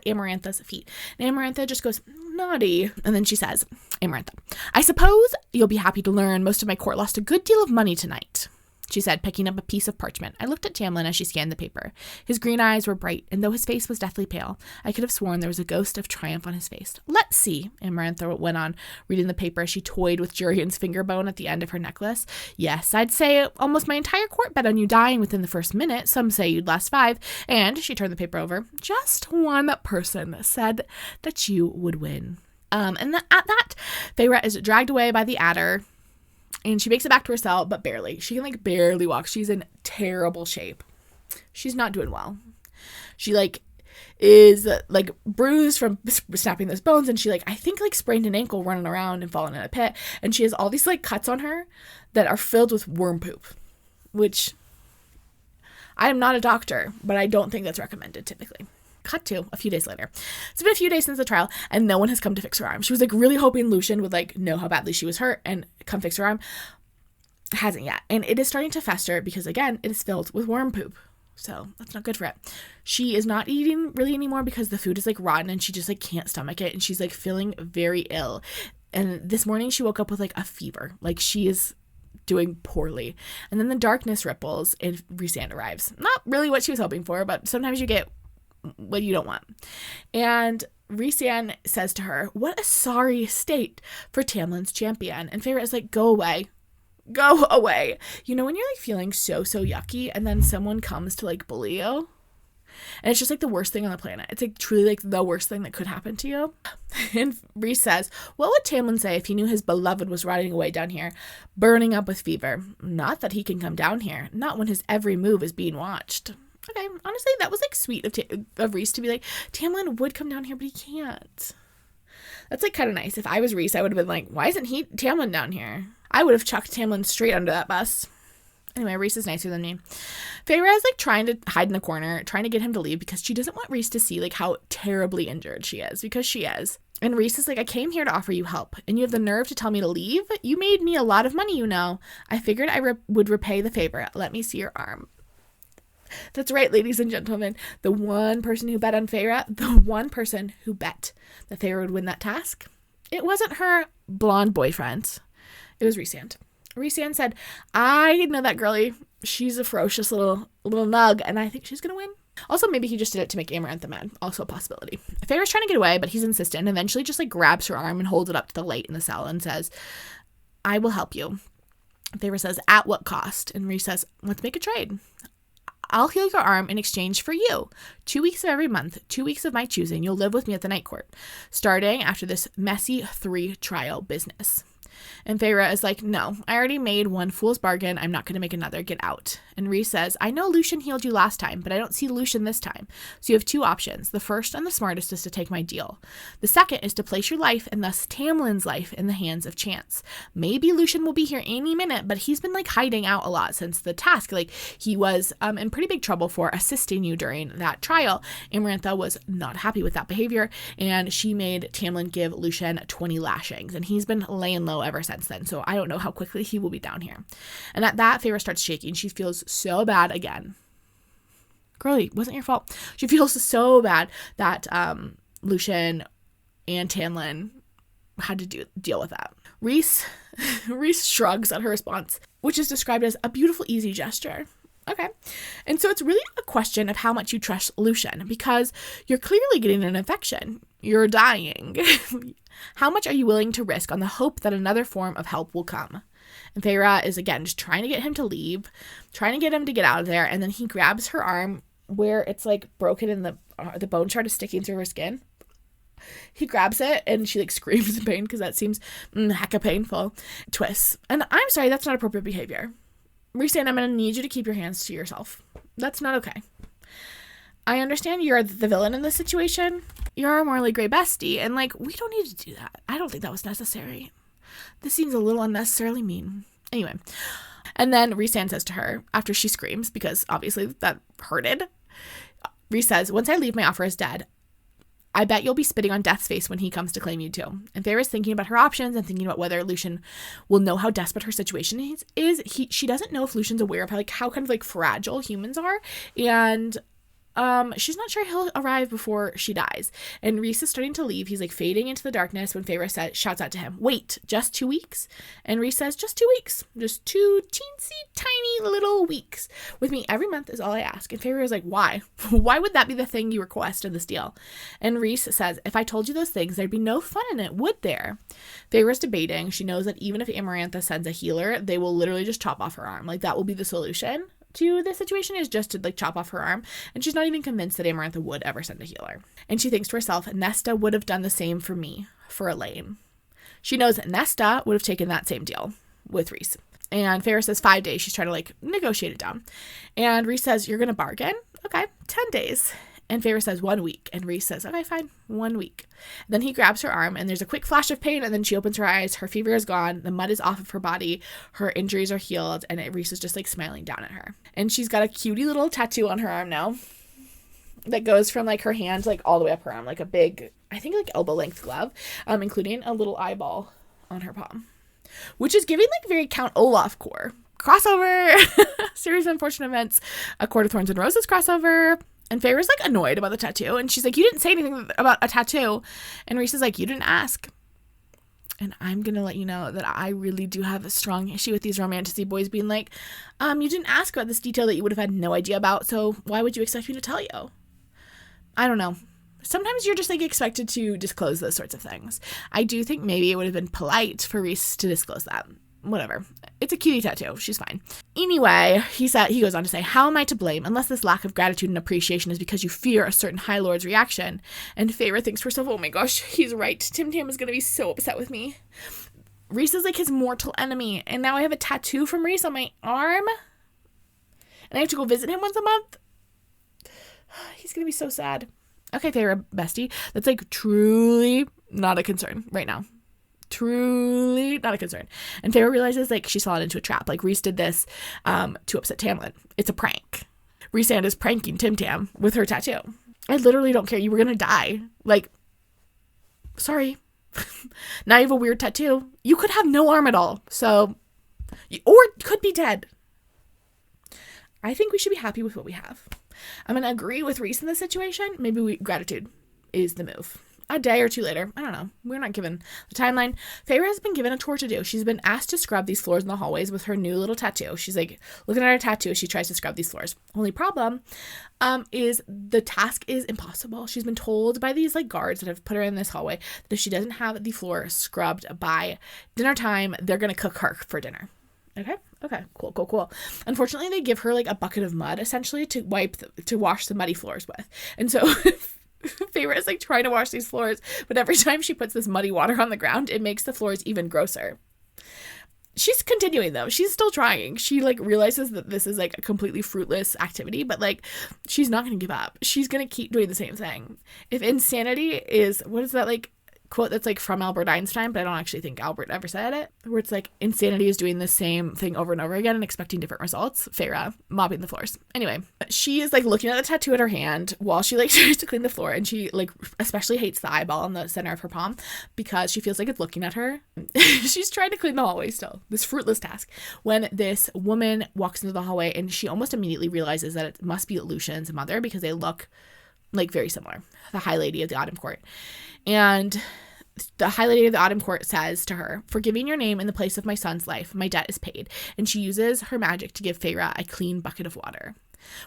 Amarantha's feet. And Amarantha just goes, "Naughty." And then she says, "Amarantha, I suppose you'll be happy to learn most of my court lost a good deal of money tonight," she said, picking up a piece of parchment. I looked at Tamlin as she scanned the paper. His green eyes were bright, and though his face was deathly pale, I could have sworn there was a ghost of triumph on his face. "Let's see," Amarantha went on, reading the paper as she toyed with Jurian's finger bone at the end of her necklace. "Yes, I'd say almost my entire court bet on you dying within the first minute. Some say you'd last 5, and," she turned the paper over, "just one person said that you would win." At that, Feyre is dragged away by the adder, and she makes it back to her cell, but barely. She can like barely walk. She's in terrible shape. She's not doing well. She like is like bruised from snapping those bones, and she like I think like sprained an ankle running around and falling in a pit, and she has all these like cuts on her that are filled with worm poop, which I am not a doctor, but I don't think that's recommended typically. cut to a few days later. It's been a few days since the trial, and no one has come to fix her arm. She was like really hoping Lucien would like know how badly she was hurt and come fix her arm. Hasn't yet. And it is starting to fester because, again, it is filled with worm poop. So that's not good for it. She is not eating really anymore because the food is like rotten and she just like can't stomach it. And she's like feeling very ill. And this morning she woke up with like a fever. Like she is doing poorly. And then the darkness ripples and Rhysand arrives. Not really what she was hoping for, but sometimes you get what you don't want. And Rhysand says to her, "What a sorry state for Tamlin's champion." And Feyre is like, "Go away. Go away." You know, when you're like feeling so yucky and then someone comes to like bully you, and it's just like the worst thing on the planet. It's like truly like the worst thing that could happen to you. And Rhys says, "What would Tamlin say if he knew his beloved was rotting away down here, burning up with fever? Not that he can come down here, not when his every move is being watched." Okay, honestly, that was like sweet of Rhys to be like, Tamlin would come down here, but he can't. That's like kind of nice. If I was Rhys, I would have been like, why isn't Tamlin down here? I would have chucked Tamlin straight under that bus. Anyway, Rhys is nicer than me. Feyre is like trying to hide in a corner, trying to get him to leave because she doesn't want Rhys to see like how terribly injured she is, because she is. And Rhys is like, "I came here to offer you help, and you have the nerve to tell me to leave? You made me a lot of money, you know. I figured I would repay the favor. Let me see your arm." That's right, ladies and gentlemen. The one person who bet on Feyre, the one person who bet that Feyre would win that task, it wasn't her blonde boyfriend. It was Rhysand. Rhysand said, "I know that girlie. She's a ferocious little nug, and I think she's going to win." Also, maybe he just did it to make Amarantha mad. Also a possibility. Feyre's trying to get away, but he's insistent, and eventually just like grabs her arm and holds it up to the light in the cell and says, "I will help you." Feyre says, "At what cost?" And Rhys says, "Let's make a trade. I'll heal your arm in exchange for you. 2 weeks of every month, 2 weeks of my choosing. You'll live with me at the Night Court, starting after this messy 3-trial business." And Feyre is like, "No, I already made one fool's bargain. I'm not going to make another. Get out." And Rhys says, "I know Lucien healed you last time, but I don't see Lucien this time. So you have 2 options. The first and the smartest is to take my deal. The second is to place your life, and thus Tamlin's life, in the hands of chance. Maybe Lucien will be here any minute, but he's been like hiding out a lot since the task. Like he was in pretty big trouble for assisting you during that trial. Amarantha was not happy with that behavior, and she made Tamlin give Lucien 20 lashings, and he's been laying low ever since then. So I don't know how quickly he will be down here." And at that, Feyre starts shaking. She feels so bad again. Girlie, wasn't your fault. She feels so bad that Lucien and Tamlin had to deal with that. Rhys shrugs at her response, which is described as a beautiful, easy gesture. Okay. And so it's really a question of how much you trust Lucien, because you're clearly getting an infection. You're dying. How much are you willing to risk on the hope that another form of help will come? And Feyre is, again, just trying to get him to leave, trying to get him to get out of there, and then he grabs her arm where it's, like, broken and the bone shard is sticking through her skin. He grabs it, and she, like, screams in pain because that seems hecka painful. Twists. And I'm sorry, that's not appropriate behavior. Rhysand, I'm going to need you to keep your hands to yourself. That's not okay. I understand you're the villain in this situation. You're our morally gray bestie, and, like, we don't need to do that. I don't think that was necessary. This seems a little unnecessarily mean. Anyway. And then Rhysand says to her, after she screams, because obviously that hurted, Rhys says, "Once I leave, my offer is dead. I bet you'll be spitting on Death's face when he comes to claim you too." And Feyre's thinking about her options and thinking about whether Lucien will know how desperate her situation is. She doesn't know if Lucien's aware of how kind of like fragile humans are, and she's not sure he'll arrive before she dies. And Rhys is starting to leave. He's like fading into the darkness when Feyre shouts out to him, "Wait, just 2 weeks?" And Rhys says, "Just 2 weeks. Just 2 teensy tiny little weeks. With me every month is all I ask." And Feyre is like, "Why? Why would that be the thing you request in this deal?" And Rhys says, "If I told you those things, there'd be no fun in it, would there?" Feyre's debating. She knows that even if Amarantha sends a healer, they will literally just chop off her arm. Like, that will be the solution to this situation, is just to like chop off her arm, and she's not even convinced that Amarantha would ever send a healer. And she thinks to herself, Nesta would have done the same for me, for Elaine. She knows that Nesta would have taken that same deal with Rhys. And Feyre says 5 days. She's trying to like negotiate it down. And Rhys says, "You're gonna bargain? Okay, 10 days. And Feyre says 1 week. And Rhys says, "Okay, fine, 1 week." Then he grabs her arm, and there's a quick flash of pain, and then she opens her eyes. Her fever is gone. The mud is off of her body. Her injuries are healed, and Rhys is just like smiling down at her. And she's got a cutie little tattoo on her arm now. that goes from like her hand like all the way up her arm, like a big, I think like elbow length glove, including a little eyeball on her palm, which is giving like very Count Olaf core crossover. Series of unfortunate events, a Court of Thorns and Roses crossover. And Feyre's like annoyed about the tattoo, and she's like, you didn't say anything about a tattoo. And Rhys is like, you didn't ask. And I'm gonna let you know that I really do have a strong issue with these romantasy boys being like, you didn't ask about this detail that you would have had no idea about, so why would you expect me to tell you? I don't know. Sometimes you're just like expected to disclose those sorts of things. I do think maybe it would have been polite for Rhys to disclose that. Whatever. It's a cutie tattoo. She's fine. Anyway, he goes on to say, how am I to blame unless this lack of gratitude and appreciation is because you fear a certain High Lord's reaction? And Feyre thinks to herself, oh my gosh, he's right. Tim Tam is going to be so upset with me. Rhys is like his mortal enemy. And now I have a tattoo from Rhys on my arm. And I have to go visit him once a month. He's going to be so sad. Okay, Feyre, bestie. That's like truly not a concern right now. Truly not a concern. And Feyre realizes like she's fallen into a trap. Like Rhys did this to upset Tamlin. It's a prank. Rhysand is pranking Tim Tam with her tattoo. I literally don't care. You were gonna die. Like, sorry. Now you have a weird tattoo. You could have no arm at all. So, or could be dead. I think we should be happy with what we have. I'm gonna agree with Rhys in this situation. Maybe gratitude is the move. A day or two later, I don't know, we're not given the timeline. Feyre has been given a chore to do. She's been asked to scrub these floors in the hallways with her new little tattoo. She's like looking at her tattoo as she tries to scrub these floors. Only problem is the task is impossible. She's been told by these like guards that have put her in this hallway that if she doesn't have the floor scrubbed by dinner time, they're gonna cook her for dinner. Okay, cool. Unfortunately, they give her like a bucket of mud essentially to wash the muddy floors with, and so Feyre is like trying to wash these floors, but every time she puts this muddy water on the ground, it makes the floors even grosser. She's continuing though. She's still trying. She like realizes that this is like a completely fruitless activity, but like she's not going to give up. She's going to keep doing the same thing. If insanity is, what is that like quote that's like from Albert Einstein, but I don't actually think Albert ever said it, where it's like insanity is doing the same thing over and over again and expecting different results. Feyre mopping the floors. Anyway, she is like looking at the tattoo at her hand while she like tries to clean the floor, and she like especially hates the eyeball in the center of her palm because she feels like it's looking at her. She's trying to clean the hallway still, this fruitless task, when this woman walks into the hallway, and she almost immediately realizes that it must be Lucian's mother because they look like very similar, the High Lady of the Autumn Court. And the High Lady of the Autumn Court says to her, for giving your name in the place of my son's life, my debt is paid. And she uses her magic to give Feyre a clean bucket of water,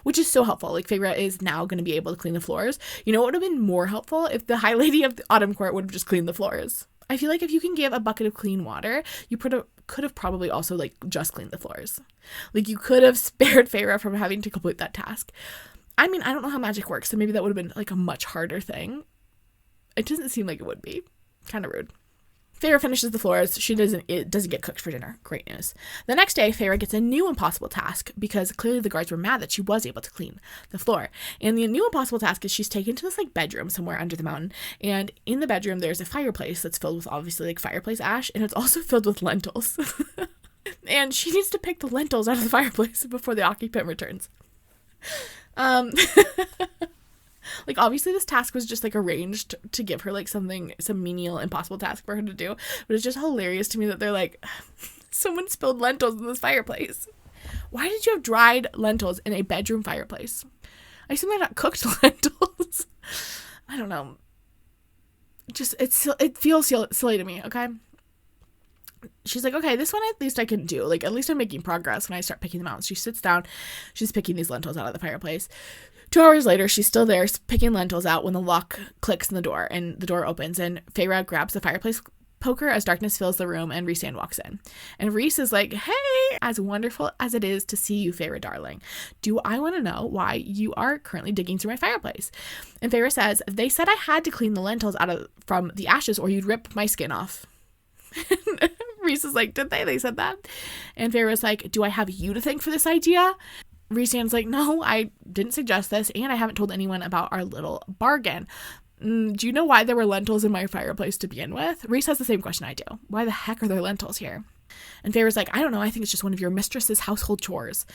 which is so helpful. Like Feyre is now going to be able to clean the floors. You know what would have been more helpful? If the High Lady of the Autumn Court would have just cleaned the floors. I feel like if you can give a bucket of clean water, you could have probably also like just cleaned the floors. Like you could have spared Feyre from having to complete that task. I mean, I don't know how magic works, so maybe that would have been like a much harder thing. It doesn't seem like it would be. Kind of rude. Feyre finishes the floors. It doesn't get cooked for dinner. Great news. The next day, Feyre gets a new impossible task because clearly the guards were mad that she was able to clean the floor. And the new impossible task is she's taken to this like bedroom somewhere under the mountain. And in the bedroom, there's a fireplace that's filled with obviously like fireplace ash, and it's also filled with lentils. And she needs to pick the lentils out of the fireplace before the occupant returns. Like obviously this task was just like arranged to give her like some menial impossible task for her to do, but it's just hilarious to me that they're like, someone spilled lentils in this fireplace. Why did you have dried lentils in a bedroom fireplace? I assume they're not cooked lentils. I don't know. It feels silly to me. Okay, she's like, okay, this one at least I can do. Like, at least I'm making progress when I start picking them out. So she sits down. She's picking these lentils out of the fireplace. 2 hours later, she's still there picking lentils out when the lock clicks in the door, and the door opens, and Feyre grabs the fireplace poker as darkness fills the room, and Rhysand walks in. And Rhys is like, hey, as wonderful as it is to see you, Feyre, darling, do I want to know why you are currently digging through my fireplace? And Feyre says, they said I had to clean the lentils from the ashes or you'd rip my skin off. Rhys is like, did they? They said that? And Feyre's like, do I have you to thank for this idea? Rhysand's like, no, I didn't suggest this, and I haven't told anyone about our little bargain. Do you know why there were lentils in my fireplace to begin with? Rhys has the same question I do. Why the heck are there lentils here? And Feyre's like, I don't know. I think it's just one of your mistress's household chores.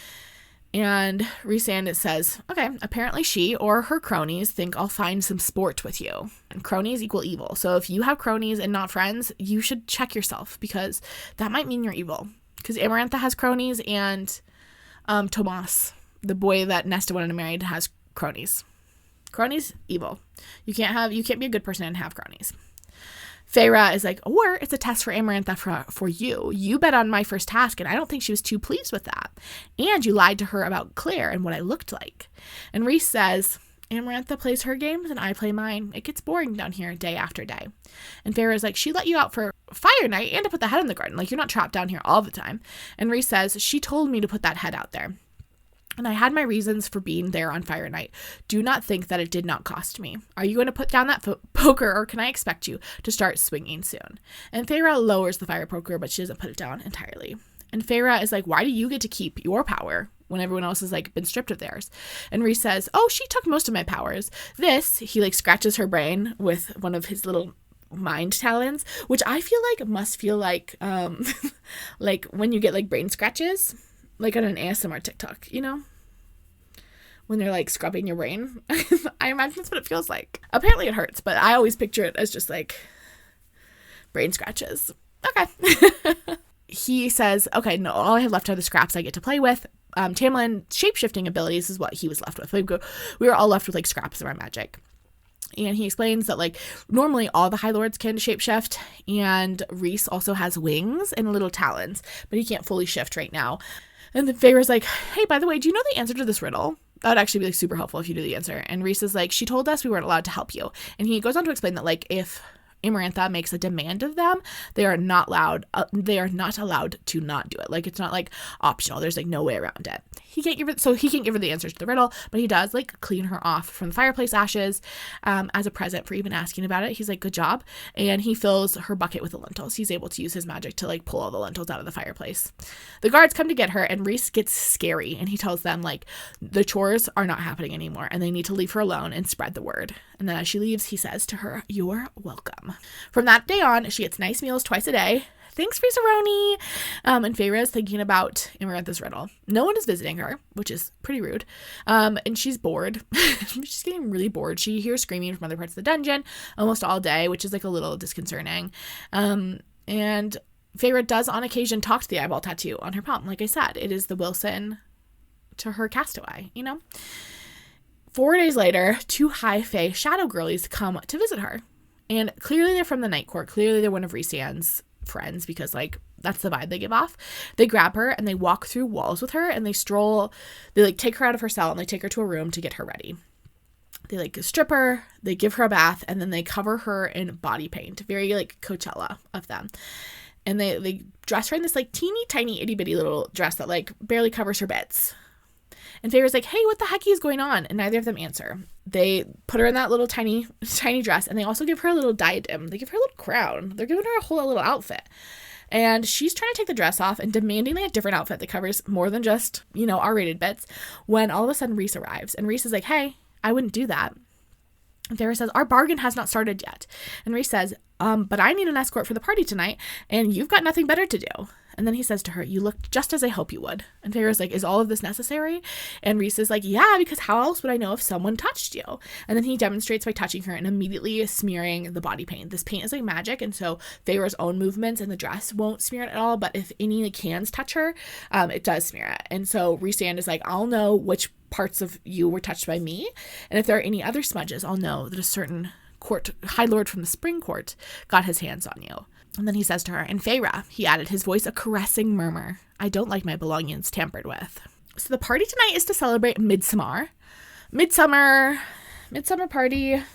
And Rhysand says, okay, apparently she or her cronies think I'll find some sport with you. And cronies equal evil. So if you have cronies and not friends, you should check yourself, because that might mean you're evil. Because Amarantha has cronies, and Tomas, the boy that Nesta wanted to marry, has cronies. Cronies, evil. You can't be a good person and have cronies. Feyre is like, or it's a test for Amarantha for you. You bet on my first task, and I don't think she was too pleased with that. And you lied to her about Claire and what I looked like. And Rhys says, Amarantha plays her games and I play mine. It gets boring down here day after day. And Feyre is like, she let you out for fire night and to put the head in the garden. Like, you're not trapped down here all the time. And Rhys says, she told me to put that head out there. And I had my reasons for being there on fire night. Do not think that it did not cost me. Are you going to put down that poker, or can I expect you to start swinging soon? And Feyre lowers the fire poker, but she doesn't put it down entirely. And Feyre is like, why do you get to keep your power when everyone else has, like, been stripped of theirs? And Rhys says, oh, she took most of my powers. He, like, scratches her brain with one of his little mind talons, which I feel like must feel like, like when you get, like, brain scratches. Like on an ASMR TikTok, you know? When they're like scrubbing your brain. I imagine that's what it feels like. Apparently it hurts, but I always picture it as just like brain scratches. Okay. He says, okay, no, all I have left are the scraps I get to play with. Tamlin shape-shifting abilities is what he was left with. We were all left with like scraps of our magic. And he explains that, like, normally all the High Lords can shapeshift, and Rhys also has wings and little talons, but he can't fully shift right now. And then Feyre's like, hey, by the way, do you know the answer to this riddle? That would actually be, like, super helpful if you knew the answer. And Rhys is like, she told us we weren't allowed to help you. And he goes on to explain that, like, if Amarantha makes a demand of them, they are not allowed to not do it. Like, it's not like optional. There's like no way around it. He can't give her the answers to the riddle, but he does like clean her off from the fireplace ashes as a present for even asking about it. He's like, good job. And he fills her bucket with the lentils. He's able to use his magic to like pull all the lentils out of the fireplace. The guards come to get her, and Rhys gets scary, and he tells them like the chores are not happening anymore and they need to leave her alone and spread the word. And then as she leaves, he says to her, you're welcome. From that day on, she gets nice meals twice a day. Thanks, Rhysaroni. And Feyre is thinking about Amarantha's riddle. No one is visiting her, which is pretty rude. And she's bored. She's getting really bored. She hears screaming from other parts of the dungeon almost all day, which is like a little disconcerting. And Feyre does on occasion talk to the eyeball tattoo on her palm. Like I said, it is the Wilson to her castaway, you know? 4 days later, 2 high fae shadow girlies come to visit her. And clearly they're from the Night Court. Clearly they're one of Rhysand's friends, because like that's the vibe they give off. They grab her and they walk through walls with her, and they like take her out of her cell and they take her to a room to get her ready. They like strip her, they give her a bath, and then they cover her in body paint. Very like Coachella of them. And they dress her in this like teeny tiny itty bitty little dress that like barely covers her bits. And Feyre's like, hey, what the heck is going on? And neither of them answer. They put her in that little tiny dress, and they also give her a little diadem. They give her a little crown. They're giving her a whole little outfit. And she's trying to take the dress off and demanding a different outfit that covers more than just, you know, R-rated bits, when all of a sudden Rhys arrives. And Rhys is like, hey, I wouldn't do that. And Feyre says, our bargain has not started yet. And Rhys says, but I need an escort for the party tonight, and you've got nothing better to do. And then he says to her, you look just as I hope you would. And Feyre's like, is all of this necessary? And Rhys is like, yeah, because how else would I know if someone touched you? And then he demonstrates by touching her and immediately smearing the body paint. This paint is like magic, and so Feyre's own movements in the dress won't smear it at all, but if any like, hands touch her, it does smear it. And so Rhysand is like, I'll know which parts of you were touched by me, and if there are any other smudges, I'll know that a certain High Lord from the Spring Court got his hands on you. And then he says to her, and Feyre, he added, his voice a caressing murmur, I don't like my belongings tampered with. So the party tonight is to celebrate Midsummer party.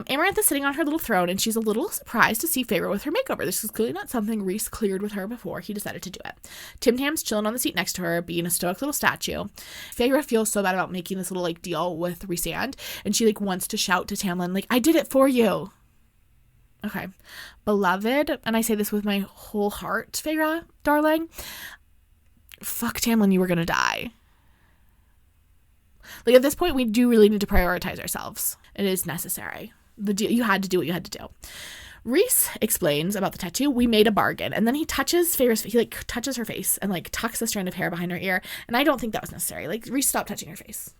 Amarantha's sitting on her little throne, and she's a little surprised to see Feyre with her makeover. This is clearly not something Rhys cleared with her before he decided to do it. Tim Tam's chilling on the seat next to her, being a stoic little statue. Feyre feels so bad about making this little like deal with Rhysand, and she like wants to shout to Tamlin, like, I did it for you. Okay, beloved, and I say this with my whole heart, Feyre, darling, fuck Tamlin, you were gonna die. Like, at this point, we do really need to prioritize ourselves. It is necessary. You had to do what you had to do. Rhys explains about the tattoo. We made a bargain. And then he touches Feyre's, he like touches her face and like tucks a strand of hair behind her ear. And I don't think that was necessary. Like, Rhys, stop touching her face.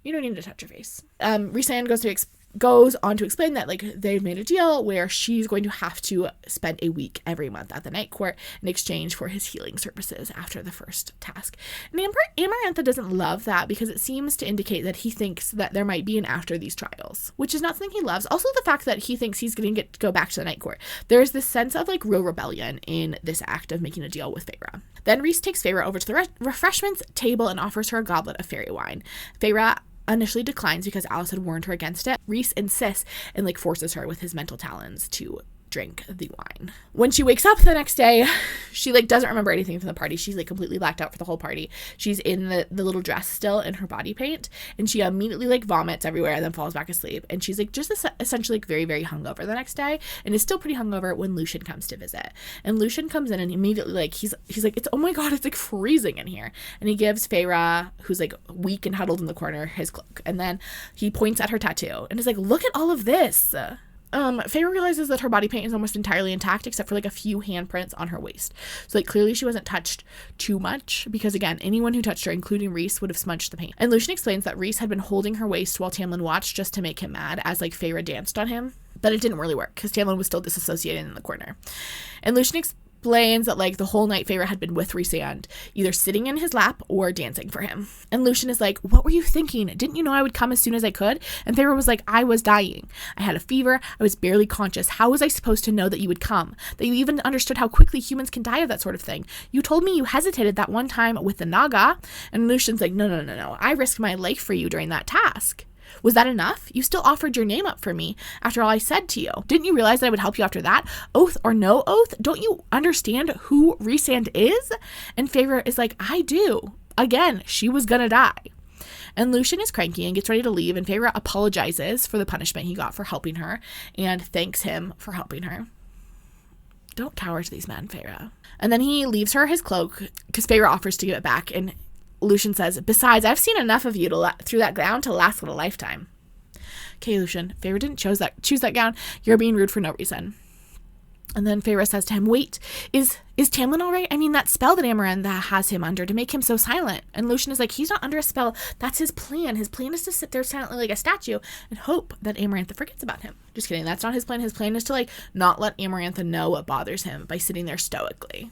You don't need to touch her face. Rhysand goes on to explain that like they've made a deal where she's going to have to spend a week every month at the night court in exchange for his healing services after the first task. And Amarantha doesn't love that because it seems to indicate that he thinks that there might be an after these trials, which is not something he loves. Also, the fact that he thinks he's going to go back to the night court. There's this sense of like real rebellion in this act of making a deal with Feyre. Then Rhys takes Feyre over to the refreshments table and offers her a goblet of fairy wine. Feyre initially declines because Alice had warned her against it. Rhys insists and like forces her with his mental talons to drink the wine. When she wakes up the next day, she like doesn't remember anything from the party. She's like completely blacked out for the whole party. She's in the little dress still in her body paint, and she immediately like vomits everywhere and then falls back asleep. And she's like just essentially like very, very hungover the next day, and is still pretty hungover when Lucien comes to visit. And Lucien comes in and immediately like he's like, it's, oh my god, it's like freezing in here. And he gives Feyre, who's like weak and huddled in the corner, his cloak, and then he points at her tattoo and is like, look at all of this. Feyre realizes that her body paint is almost entirely intact except for like a few handprints on her waist. So like clearly she wasn't touched too much because again, anyone who touched her, including Rhys, would have smudged the paint. And Lucien explains that Rhys had been holding her waist while Tamlin watched just to make him mad as like Feyre danced on him. But it didn't really work because Tamlin was still disassociated in the corner. And Lucien explains that like the whole night Feyre had been with Rhysand, either sitting in his lap or dancing for him. And Lucien is like, what were you thinking? Didn't you know I would come as soon as I could? And Feyre was like, I was dying. I had a fever. I was barely conscious. How was I supposed to know that you would come? That you even understood how quickly humans can die of that sort of thing? You told me you hesitated that one time with the Naga. And Lucien's like, no. I risked my life for you during that task. Was that enough? You still offered your name up for me after all I said to you. Didn't you realize that I would help you after that? Oath or no oath? Don't you understand who Rhysand is? And Feyre is like, I do. Again, she was gonna die. And Lucien is cranky and gets ready to leave, and Feyre apologizes for the punishment he got for helping her and thanks him for helping her. Don't cower to these men, Feyre. And then he leaves her his cloak because Feyre offers to give it back, and Lucien says, besides, I've seen enough of you through that gown to last a lifetime. Okay, Lucien, Feyre didn't choose that gown. You're being rude for no reason. And then Feyre says to him, wait, is Tamlin all right? I mean, that spell that Amarantha has him under to make him so silent. And Lucien is like, he's not under a spell. That's his plan. His plan is to sit there silently like a statue and hope that Amarantha forgets about him. Just kidding. That's not his plan. His plan is to like not let Amarantha know what bothers him by sitting there stoically.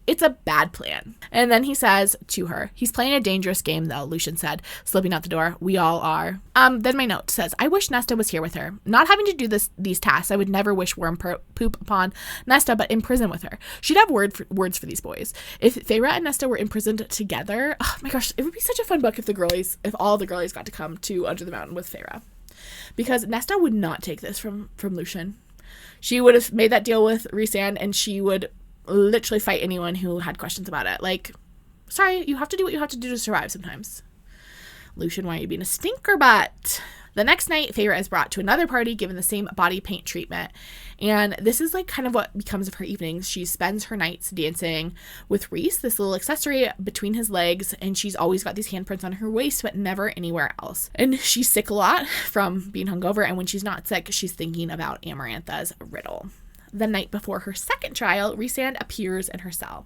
It's a bad plan. And then he says to her, he's playing a dangerous game though, Lucien said, slipping out the door. We all are. Then my note says, I wish Nesta was here with her. Not having to do these tasks, I would never wish worm poop upon Nesta, but in prison with her. She'd have words for these boys. If Feyre and Nesta were imprisoned together, oh my gosh, it would be such a fun book if all the girlies got to come to Under the Mountain with Feyre. Because Nesta would not take this from Lucien. She would have made that deal with Rhysand, and she would literally fight anyone who had questions about it. Like, sorry, you have to do what you have to do to survive sometimes. Lucien, why are you being a stinker butt? The next night, Feyre is brought to another party given the same body paint treatment. And this is like kind of what becomes of her evenings. She spends her nights dancing with Rhys, this little accessory between his legs, and she's always got these handprints on her waist, but never anywhere else. And she's sick a lot from being hungover, and when she's not sick, she's thinking about Amarantha's riddle. The night before her second trial, Rhysand appears in her cell.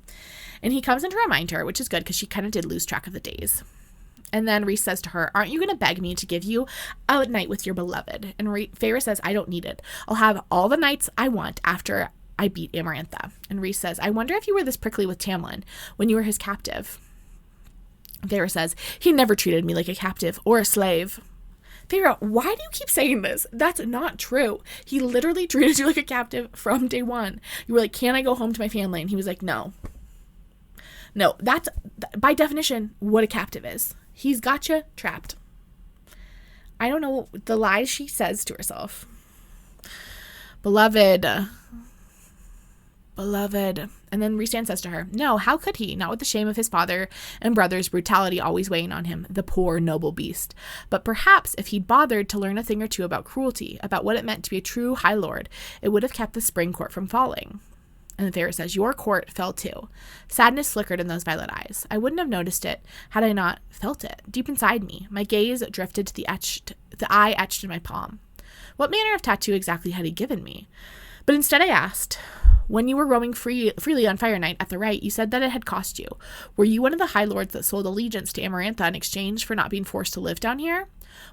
And he comes in to remind her, which is good because she kind of did lose track of the days. And then Rhys says to her, aren't you going to beg me to give you a night with your beloved? And Feyre says, I don't need it. I'll have all the nights I want after I beat Amarantha. And Rhys says, I wonder if you were this prickly with Tamlin when you were his captive. Feyre says, he never treated me like a captive or a slave. Feyre, why do you keep saying this? That's not true. He literally treated you like a captive from day one. You were like, can I go home to my family? And he was like, no. No, that's, by definition, what a captive is. He's got you trapped. I don't know the lies she says to herself. Beloved. And then Rhysand says to her, no, how could he? Not with the shame of his father and brother's brutality always weighing on him, the poor noble beast. But perhaps if he'd bothered to learn a thing or two about cruelty, about what it meant to be a true high lord, it would have kept the spring court from falling. And the Feyre says, your court fell too. Sadness flickered in those violet eyes. I wouldn't have noticed it had I not felt it. Deep inside me, my gaze drifted to the eye etched in my palm. What manner of tattoo exactly had he given me? But instead I asked, when you were roaming freely on Fire Night at the Right, you said that it had cost you. Were you one of the High Lords that sold allegiance to Amarantha in exchange for not being forced to live down here?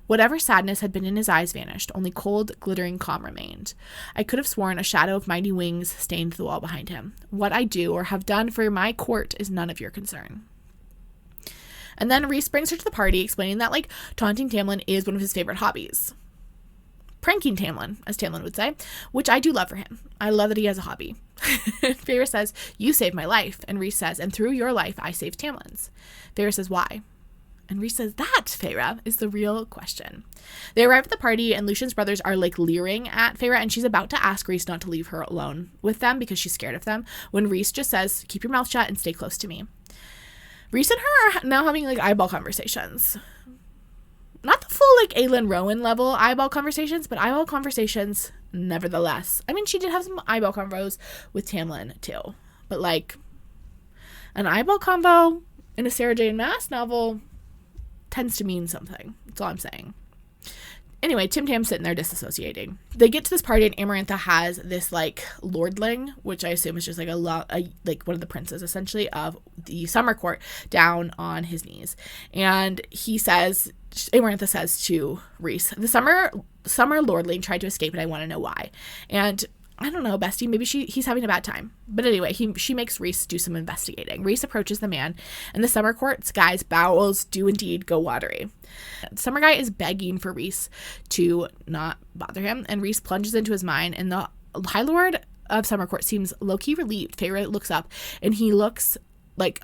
Whatever sadness had been in his eyes vanished, only cold, glittering calm remained. I could have sworn a shadow of mighty wings stained the wall behind him. What I do or have done for my court is none of your concern. And then Rhys brings her to the party, explaining that, like, taunting Tamlin is one of his favorite hobbies. Pranking Tamlin, as Tamlin would say, which I do love for him. I love that he has a hobby. Feyre says, you saved my life. And Rhys says, and through your life, I saved Tamlin's. Feyre says, why? And Rhys says, that, Feyre, is the real question. They arrive at the party, and Lucian's brothers are, like, leering at Feyre, and she's about to ask Rhys not to leave her alone with them because she's scared of them, when Rhys just says, keep your mouth shut and stay close to me. Rhys and her are now having, like, eyeball conversations. Not the full, like, Aelin Rowan level eyeball conversations, but eyeball conversations nevertheless. I mean, she did have some eyeball convos with Tamlin, too. But, like, an eyeball convo in a Sarah J. Maas novel tends to mean something. That's all I'm saying. Anyway, Tim Tam's sitting there disassociating. They get to this party, and Amarantha has this, like, lordling, which I assume is just, like, like one of the princes, essentially, of the summer court, down on his knees. And Amarantha says to Rhys, the summer lordling tried to escape, and I want to know why. And I don't know, bestie, maybe he's having a bad time. But anyway, she makes Rhys do some investigating. Rhys approaches the man, and the summer court's guy's bowels do indeed go watery. The summer guy is begging for Rhys to not bother him, and Rhys plunges into his mind, and the High Lord of Summer Court seems low-key relieved. Feyre looks up, and he looks like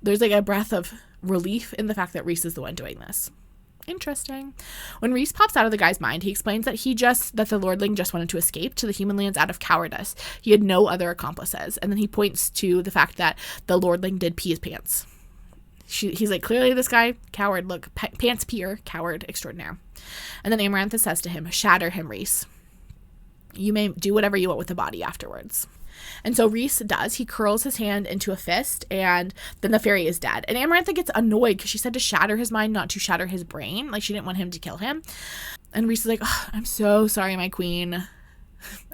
there's like a breath of relief in the fact that Rhys is the one doing this. Interesting. When Rhys pops out of the guy's mind, he explains that the lordling just wanted to escape to the human lands out of cowardice. He had no other accomplices. And then he points to the fact that the lordling did pee his pants. He's like, clearly this guy, coward, look, pants peer, coward extraordinaire. And then Amarantha says to him, shatter him, Rhys. You may do whatever you want with the body afterwards. And so Rhys does. He curls his hand into a fist, and then the fairy is dead. And Amarantha gets annoyed because she said to shatter his mind, not to shatter his brain. Like, she didn't want him to kill him. And Rhys is like, oh, I'm so sorry, my queen.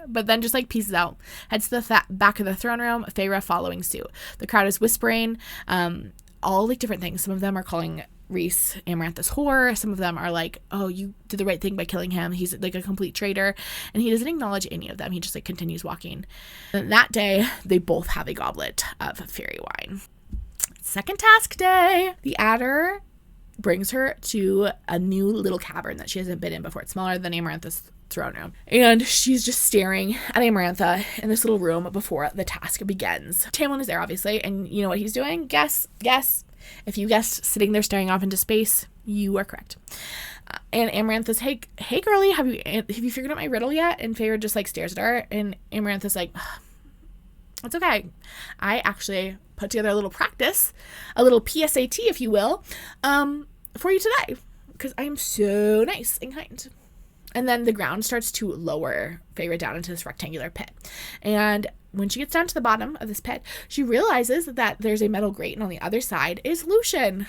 But then just, like, pieces out. Heads to the back of the throne room, Feyre following suit. The crowd is whispering all, like, different things. Some of them are calling Rhys Amarantha's whore. Some of them are like, oh, you did the right thing by killing him. He's like a complete traitor. And he doesn't acknowledge any of them. He just, like, continues walking. And that day, they both have a goblet of fairy wine. Second task day. The adder brings her to a new little cavern that she hasn't been in before. It's smaller than Amarantha's throne room. And she's just staring at Amarantha in this little room before the task begins. Tamlin is there, obviously. And you know what he's doing? Guess. If you guessed sitting there staring off into space, you are correct. And Amarantha's, hey girlie, have you figured out my riddle yet? And Feyre just, like, stares at her, and Amarantha's like, it's okay. I actually put together a little practice, a little PSAT, if you will, for you today, because I am so nice and kind. And then the ground starts to lower Feyre down into this rectangular pit. And when she gets down to the bottom of this pit, she realizes that there's a metal grate, and on the other side is Lucian.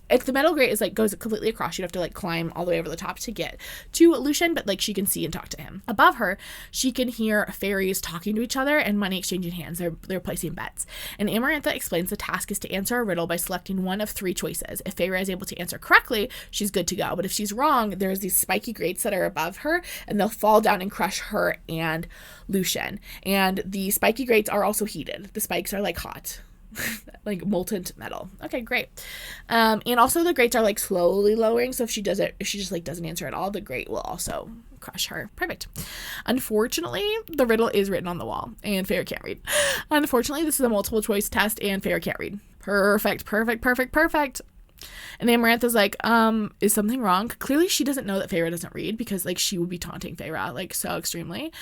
If the metal grate is, like, goes completely across, you'd have to, like, climb all the way over the top to get to Lucian, but, like, she can see and talk to him. Above her, she can hear fairies talking to each other and money exchanging hands. They're placing bets. And Amarantha explains the task is to answer a riddle by selecting one of three choices. If Feyre is able to answer correctly, she's good to go. But if she's wrong, there's these spiky grates that are above her, and they'll fall down and crush her and Lucian. And the spiky grates are also heated. The spikes are, like, hot. Like molten metal. Okay, great. And also the grates are, like, slowly lowering, so if she just, like, doesn't answer at all, the grate will also crush her. Perfect. Unfortunately, the riddle is written on the wall, and Feyre can't read. Unfortunately, this is a multiple choice test, and Feyre can't read. Perfect. And Amarantha's like, is something wrong? Clearly she doesn't know that Feyre doesn't read, because, like, she would be taunting Feyre, like, so extremely.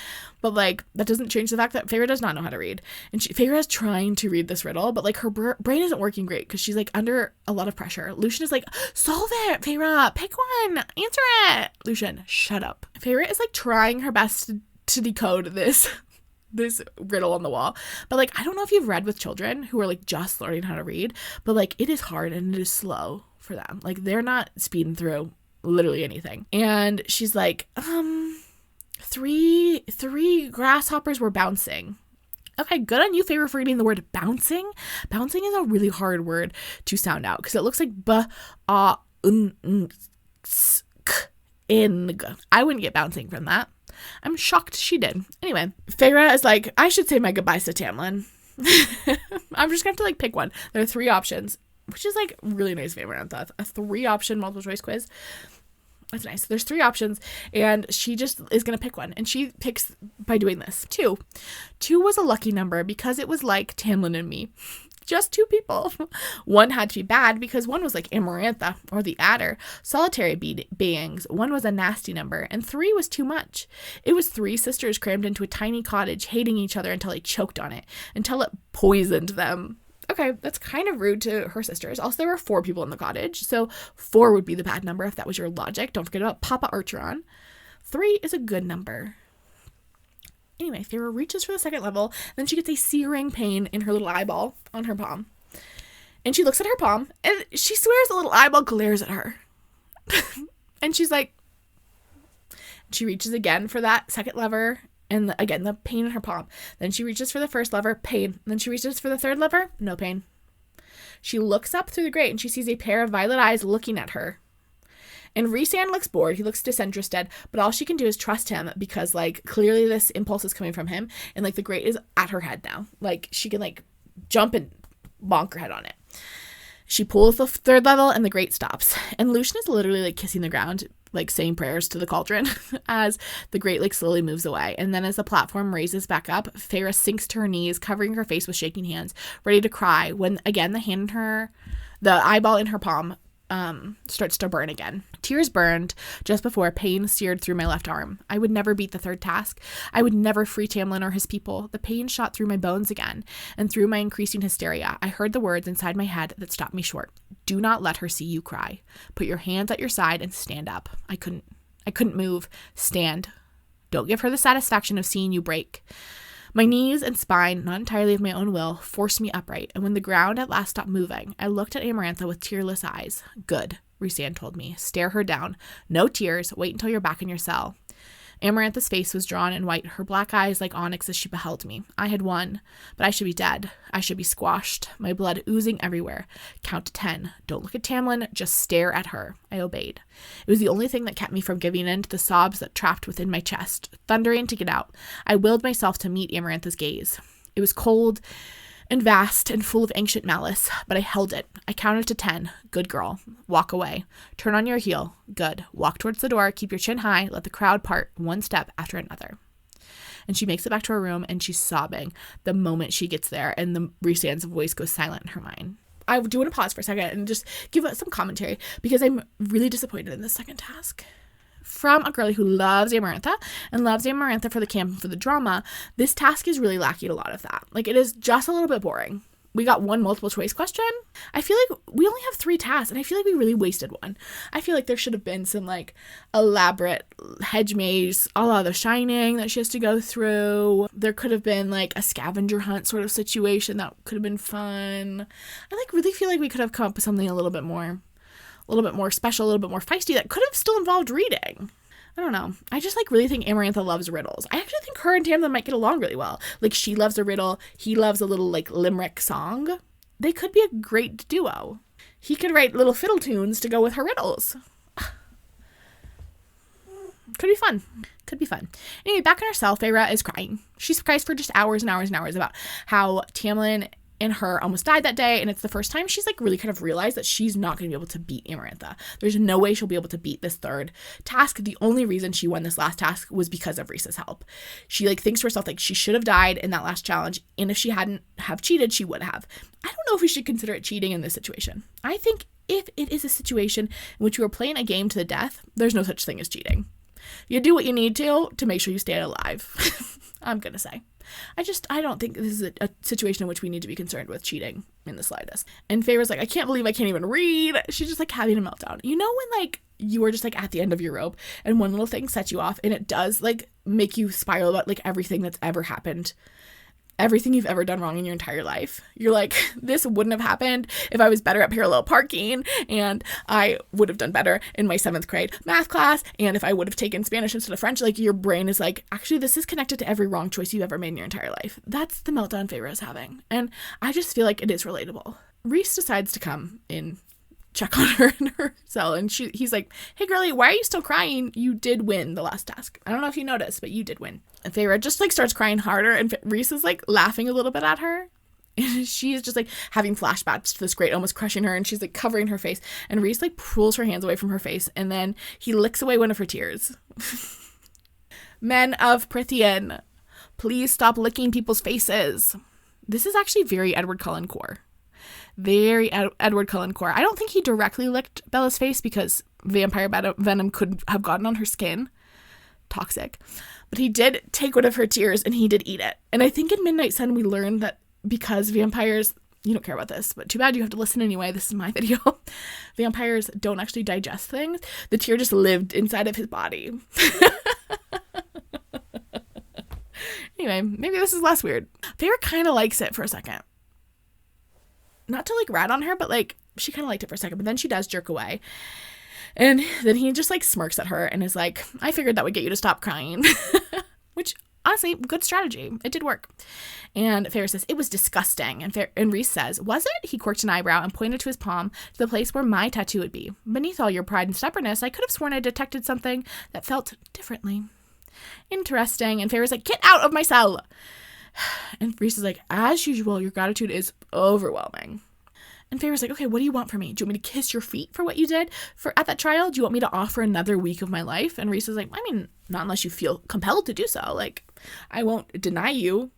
But, like, that doesn't change the fact that Feyre does not know how to read. And Feyre is trying to read this riddle, but, like, her brain isn't working great because she's, like, under a lot of pressure. Lucian is like, solve it, Feyre, pick one, answer it. Lucian, shut up. Feyre is, like, trying her best to decode this riddle on the wall. But, like, I don't know if you've read with children who are, like, just learning how to read, but, like, it is hard and it is slow for them. Like, they're not speeding through literally anything. And she's like, Three grasshoppers were bouncing. Okay, good on you, Feyre, for reading the word bouncing. Bouncing is a really hard word to sound out because it looks like b-a-n-s-k-ing. I wouldn't get bouncing from that. I'm shocked she did. Anyway, Feyre is like, I should say my goodbyes to Tamlin. I'm just going to have to like pick one. There are 3 options, which is like really nice of Amarantha. A 3-option multiple choice quiz. That's nice. There's 3 options, and she just is going to pick one. And she picks by doing this. 2. 2 was a lucky number because it was like Tamlin and me. Just 2 people. 1 had to be bad because 1 was like Amarantha or the Adder. Solitary beings. 1 was a nasty number. And 3 was too much. It was 3 sisters crammed into a tiny cottage, hating each other until they choked on it. Until it poisoned them. Okay, that's kind of rude to her sisters. Also, there were 4 people in the cottage, so 4 would be the bad number if that was your logic. Don't forget about Papa Archeron. 3 is a good number. Anyway, Feyre reaches for the 2nd level, then she gets a searing pain in her little eyeball on her palm. And she looks at her palm, and she swears the little eyeball glares at her. And she's like, she reaches again for that 2nd lever, and again, the pain in her palm. Then she reaches for the 1st lever, pain. Then she reaches for the 3rd lever, no pain. She looks up through the grate and she sees a pair of violet eyes looking at her. And Rhysand looks bored. He looks disinterested, but all she can do is trust him because, like, clearly this impulse is coming from him. And, like, the grate is at her head now. Like, she can, like, jump and bonk her head on it. She pulls the 3rd level and the grate stops. And Lucien is literally, like, kissing the ground, like saying prayers to the cauldron as the grate like slowly moves away. And then as the platform raises back up, Feyre sinks to her knees, covering her face with shaking hands, ready to cry when again the eyeball in her palm starts to burn again. Tears burned just before pain seared through my left arm. I would never beat the 3rd task. I would never free Tamlin or his people. The pain shot through my bones again, and through my increasing hysteria, I heard the words inside my head that stopped me short. Do not let her see you cry. Put your hands at your side and stand up. I couldn't move. Stand. Don't give her the satisfaction of seeing you break. My knees and spine, not entirely of my own will, forced me upright, and when the ground at last stopped moving, I looked at Amarantha with tearless eyes. Good, Rhysand told me. Stare her down. No tears. Wait until you're back in your cell. Amarantha's face was drawn and white, her black eyes like onyx as she beheld me. I had won, but I should be dead. I should be squashed, my blood oozing everywhere. Count to 10. Don't look at Tamlin, just stare at her. I obeyed. It was the only thing that kept me from giving in to the sobs that trapped within my chest, thundering to get out. I willed myself to meet Amarantha's gaze. It was cold and vast and full of ancient malice, but I held it. I counted to 10. Good girl. Walk away. Turn on your heel. Good. Walk towards the door. Keep your chin high. Let the crowd part one step after another. And she makes it back to her room, and she's sobbing the moment she gets there, and the Rhysand's voice goes silent in her mind. I do want to pause for a second and just give some commentary, because I'm really disappointed in this 2nd task. From a girlie who loves Amarantha and loves Amarantha for the camp and for the drama, this task is really lacking a lot of that. Like, it is just a little bit boring. We got 1 multiple choice question. I feel like we only have 3 tasks, and I feel like we really wasted 1. I feel like there should have been some, like, elaborate hedge maze a la The Shining that she has to go through. There could have been, like, a scavenger hunt sort of situation that could have been fun. I, like, really feel like we could have come up with something a little bit more special, a little bit more feisty that could have still involved reading. I don't know. I just, like, really think Amarantha loves riddles. I actually think her and Tamlin might get along really well. Like, she loves a riddle. He loves a little, like, limerick song. They could be a great duo. He could write little fiddle tunes to go with her riddles. Could be fun. Could be fun. Anyway, back in her cell, Feyre is crying. She cries for just hours and hours and hours about how Tamlin and her almost died that day, and it's the first time she's, like, really kind of realized that she's not going to be able to beat Amarantha. There's no way she'll be able to beat this 3rd task. The only reason she won this last task was because of Rhys's help. She, like, thinks to herself, like, she should have died in that last challenge, and if she hadn't have cheated, she would have. I don't know if we should consider it cheating in this situation. I think if it is a situation in which you are playing a game to the death, there's no such thing as cheating. You do what you need to make sure you stay alive. I'm gonna say. I don't think this is a situation in which we need to be concerned with cheating in the slightest. And Feyre's like, I can't believe I can't even read. She's just, like, having a meltdown. You know when, like, you are just, like, at the end of your rope and one little thing sets you off and it does, like, make you spiral about, like, everything that's ever happened everything you've ever done wrong in your entire life. You're like, this wouldn't have happened if I was better at parallel parking, and I would have done better in my 7th grade math class, and if I would have taken Spanish instead of French. Like, your brain is like, actually, this is connected to every wrong choice you've ever made in your entire life. That's the meltdown Feyre is having. And I just feel like it is relatable. Rhys decides to come in, check on her in her cell, and he's like, hey girlie, why are you still crying? You did win the last task. I don't know if you noticed, but you did win. And Feyre just like starts crying harder, and Rhys is like laughing a little bit at her, and she's just like having flashbacks to this grate almost crushing her, and she's like covering her face, and Rhys like pulls her hands away from her face, and then he licks away one of her tears. Men of Prythian, please stop licking people's faces. This is actually very Edward Cullen core. Very Edward Cullen core. I don't think he directly licked Bella's face because vampire venom could have gotten on her skin. Toxic. But he did take one of her tears and he did eat it. And I think in Midnight Sun we learned that because vampires, you don't care about this, but too bad you have to listen anyway. This is my video. Vampires don't actually digest things. The tear just lived inside of his body. Anyway, maybe this is less weird. Feyre kind of likes it for a second. Not to like rat on her, but like she kind of liked it for a second, but then she does jerk away. And then he just like smirks at her and is like, I figured that would get you to stop crying. Which honestly, good strategy. It did work. And Feyre says, it was disgusting. And Rhys says, was it? He quirked an eyebrow and pointed to his palm, to the place where my tattoo would be. Beneath all your pride and stubbornness, I could have sworn I detected something that felt differently. Interesting. And Feyre's like, get out of my cell. And Rhys is like, as usual, your gratitude is overwhelming. And Feyre's like, okay, what do you want from me? Do you want me to kiss your feet for what you did at that trial? Do you want me to offer another week of my life? And Rhys is like, I mean, not unless you feel compelled to do so. Like, I won't deny you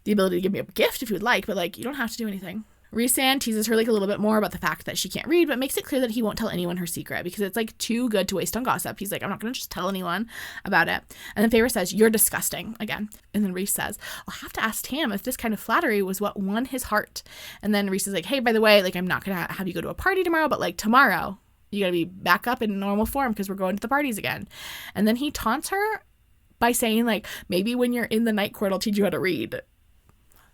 the ability to give me a gift if you would like, but like, you don't have to do anything. Rhysand teases her like a little bit more about the fact that she can't read, but makes it clear that he won't tell anyone her secret because it's like too good to waste on gossip. He's like, I'm not going to just tell anyone about it. And then Feyre says, you're disgusting again. And then Rhys says, I'll have to ask Tam if this kind of flattery was what won his heart. And then Rhys is like, hey, by the way, like, I'm not going to have you go to a party tomorrow, but like tomorrow you got to be back up in normal form because we're going to the parties again. And then he taunts her by saying like, maybe when you're in the night court, I'll teach you how to read.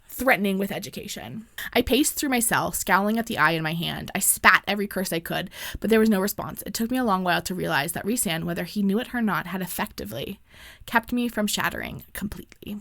Threatening with education. I paced through my cell, scowling at the eye in my hand. I spat every curse I could, but there was no response. It took me a long while to realize that Rhysand, whether he knew it or not, had effectively kept me from shattering completely.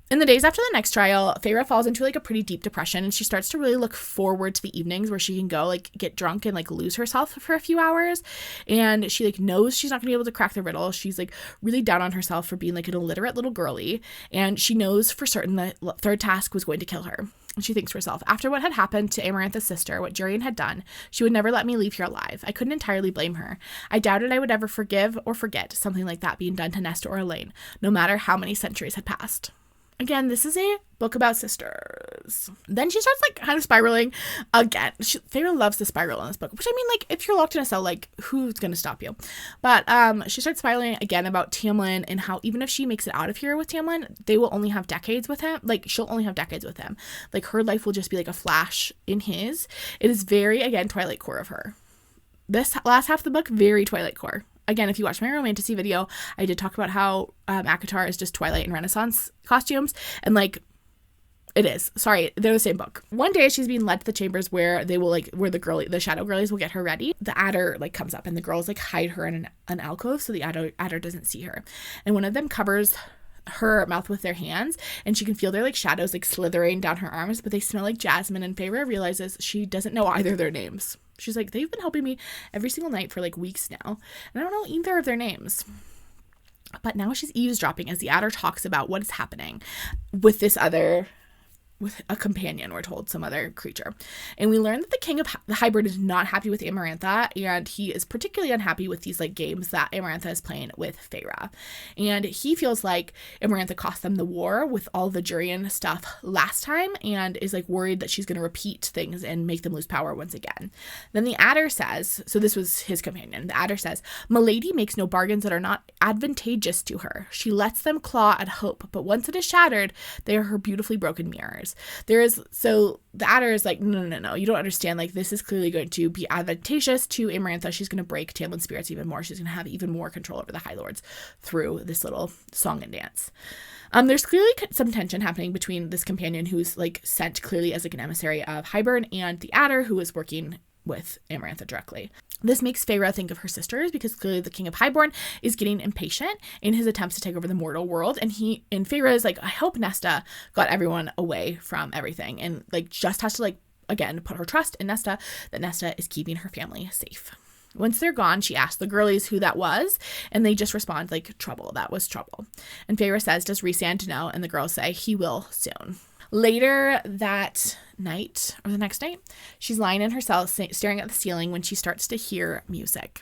In the days after the next trial, Feyre falls into like a pretty deep depression, and she starts to really look forward to the evenings where she can go like get drunk and like lose herself for a few hours. And she like knows she's not gonna be able to crack the riddle. She's like really down on herself for being like an illiterate little girly, and she knows for certain that third task was going to kill her. And she thinks to herself, after what had happened to Amarantha's sister, what Jurian had done, she would never let me leave here alive. I couldn't entirely blame her. I doubted I would ever forgive or forget something like that being done to Nesta or Elaine, no matter how many centuries had passed. Again, this is a book about sisters. Then she starts like kind of spiraling again. Feyre loves the spiral in this book, which I mean, like, if you're locked in a cell, like, who's going to stop you? But she starts spiraling again about Tamlin and how even if she makes it out of here with Tamlin, they will only have decades with him. Like, she'll only have decades with him. Like, her life will just be like a flash in his. It is very, again, Twilight core of her. This last half of the book, very Twilight core. Again, if you watch my Romantasy video, I did talk about how ACOTAR is just Twilight and Renaissance costumes. And like, it is. Sorry, they're the same book. One day she's being led to the chambers where they will like, where the shadow girlies will get her ready. The adder like comes up and the girls like hide her in an alcove so the adder doesn't see her. And one of them covers her mouth with their hands, and she can feel their like shadows like slithering down her arms, but they smell like jasmine, and Feyre realizes she doesn't know either of their names. She's like, they've been helping me every single night for like weeks now, and I don't know either of their names. But now she's eavesdropping as the adder talks about what is happening with with a companion, we're told, some other creature. And we learn that the king of the hybrid is not happy with Amarantha, and he is particularly unhappy with these like games that Amarantha is playing with Feyre. And he feels like Amarantha cost them the war with all the Jurian stuff last time, and is like worried that she's going to repeat things and make them lose power once again. Then the adder says, so this was his companion, the adder says, Milady makes no bargains that are not advantageous to her. She lets them claw at hope, but once it is shattered, they are her beautifully broken mirrors. others. So the Adder is like, no, you don't understand. Like, this is clearly going to be advantageous to Amarantha. She's going to break Tamlin's spirits even more. She's going to have even more control over the High Lords through this little song and dance. There's clearly some tension happening between this companion who's like sent clearly as like an emissary of Hybern and the Adder who is working with Amarantha directly. This makes Feyre think of her sisters because clearly the King of Highborn is getting impatient in his attempts to take over the mortal world. And Feyre is like, I hope Nesta got everyone away from everything, and like just has to like, again, put her trust in Nesta, that Nesta is keeping her family safe. Once they're gone, she asks the girlies who that was, and they just respond like, trouble, that was trouble. And Feyre says, does Rhysand know? And the girls say, he will soon. Later that night, or the next night, she's lying in her cell staring at the ceiling when she starts to hear music.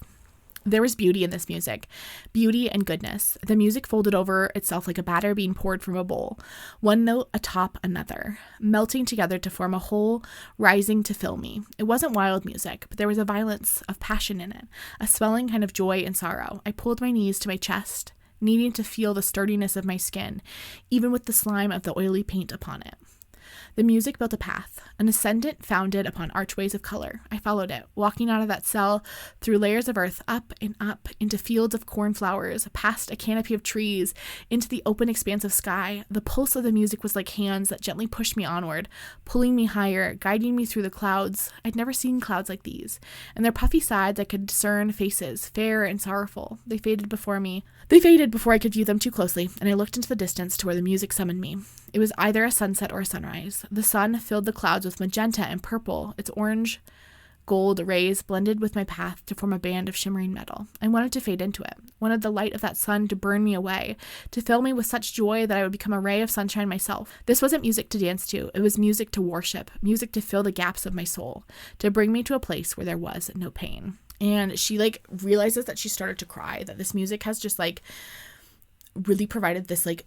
There was beauty in this music, beauty and goodness. The music folded over itself like a batter being poured from a bowl, one note atop another, melting together to form a whole, rising to fill me. It wasn't wild music, but there was a violence of passion in it, a swelling kind of joy and sorrow. I pulled my knees to my chest, needing to feel the sturdiness of my skin, even with the slime of the oily paint upon it. The music built a path, an ascendant founded upon archways of color. I followed it, walking out of that cell, through layers of earth, up and up, into fields of cornflowers, past a canopy of trees, into the open expanse of sky. The pulse of the music was like hands that gently pushed me onward, pulling me higher, guiding me through the clouds. I'd never seen clouds like these. And their puffy sides I could discern faces, fair and sorrowful. They faded before I could view them too closely, and I looked into the distance to where the music summoned me. It was either a sunset or a sunrise. The sun filled the clouds with magenta and purple, its orange gold rays blended with my path to form a band of shimmering metal. I wanted to fade into it, wanted the light of that sun to burn me away, to fill me with such joy that I would become a ray of sunshine myself. This wasn't music to dance to, it was music to worship, music to fill the gaps of my soul, to bring me to a place where there was no pain. And she like realizes that she started to cry, that this music has just like really provided this like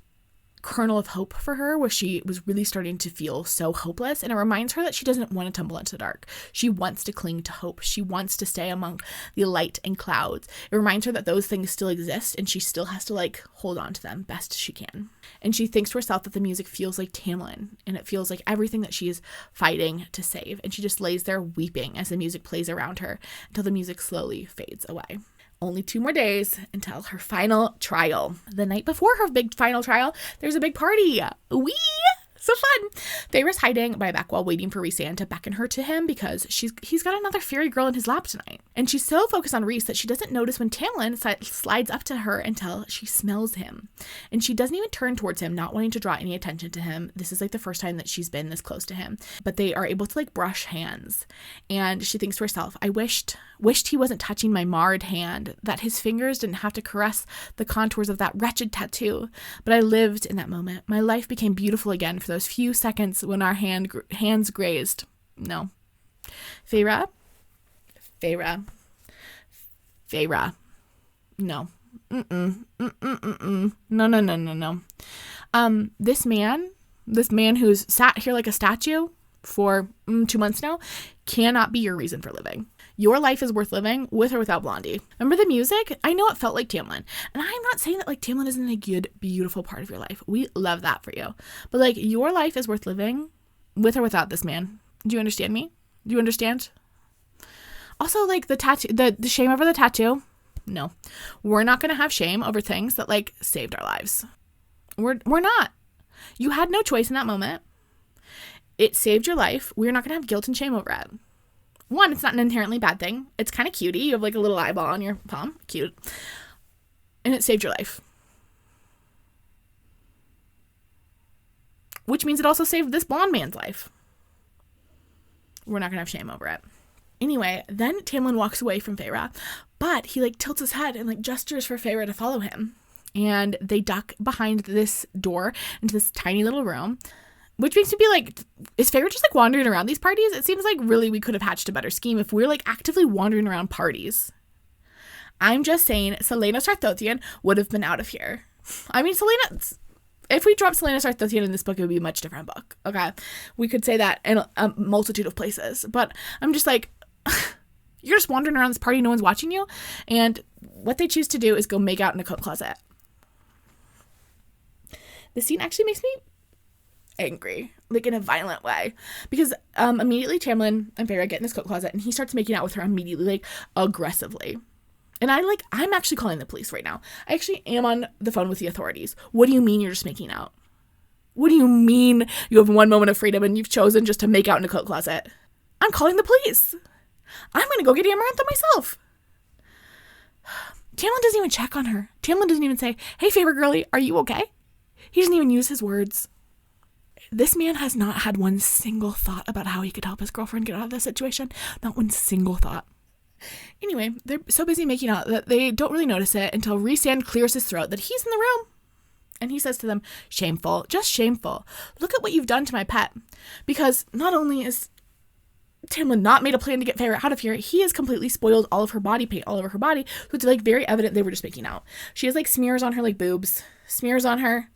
kernel of hope for her, where she was really starting to feel so hopeless. And it reminds her that she doesn't want to tumble into the dark. She wants to cling to hope. She wants to stay among the light and clouds. It reminds her that those things still exist, and she still has to like hold on to them best she can. And she thinks to herself that the music feels like Tamlin, and it feels like everything that she is fighting to save. And she just lays there weeping as the music plays around her until the music slowly fades away. Only 2 more days until her final trial. The night before her big final trial, there's a big party. Whee! So fun. Feyre's hiding by a back wall waiting for Rhysand to beckon her to him because he's got another fairy girl in his lap tonight. And she's so focused on Rhys that she doesn't notice when Tamlin slides up to her until she smells him. And she doesn't even turn towards him, not wanting to draw any attention to him. This is like the first time that she's been this close to him. But they are able to like brush hands. And she thinks to herself, I wished he wasn't touching my marred hand, that his fingers didn't have to caress the contours of that wretched tattoo. But I lived in that moment. My life became beautiful again for those few seconds when our hands grazed. No. Feyre. No. No. This man who's sat here like a statue for 2 months now cannot be your reason for living. Your life is worth living with or without Blondie. Remember the music? I know it felt like Tamlin. And I'm not saying that like Tamlin isn't a good, beautiful part of your life. We love that for you. But like your life is worth living with or without this man. Do you understand me? Do you understand? Also, like the tattoo, the shame over the tattoo. No, we're not going to have shame over things that like saved our lives. We're not. You had no choice in that moment. It saved your life. We're not going to have guilt and shame over it. One, it's not an inherently bad thing. It's kind of cutie. You have like a little eyeball on your palm. Cute. And it saved your life. Which means it also saved this blonde man's life. We're not going to have shame over it. Anyway, then Tamlin walks away from Feyre, but he like tilts his head and like gestures for Feyre to follow him. And they duck behind this door into this tiny little room. Which makes me be like, is Feyre just like wandering around these parties? It seems like really we could have hatched a better scheme if we're like actively wandering around parties. I'm just saying Selena Sarthothian would have been out of here. I mean, if we dropped Selena Sarthothian in this book, it would be a much different book. Okay. We could say that in a multitude of places. But I'm just like, you're just wandering around this party, no one's watching you. And what they choose to do is go make out in a coat closet. The scene actually makes me angry, like in a violent way, because immediately Tamlin and Feyre get in this coat closet and he starts making out with her immediately, like aggressively. And I'm actually calling the police right now. I actually am on the phone with the authorities. What do you mean you're just making out? What do you mean you have one moment of freedom and you've chosen just to make out in a coat closet? I'm calling the police. I'm going to go get Amarantha myself. Tamlin doesn't even check on her. Tamlin doesn't even say, hey, Feyre girlie, are you okay? He doesn't even use his words. This man has not had one single thought about how he could help his girlfriend get out of this situation. Not one single thought. Anyway, they're so busy making out that they don't really notice it until Rhysand clears his throat that he's in the room. And he says to them, shameful, just shameful. Look at what you've done to my pet. Because not only is Tamlin not made a plan to get Feyre out of here, he has completely spoiled all of her body paint all over her body. So it's like very evident they were just making out. She has like smears on her like boobs, smears on her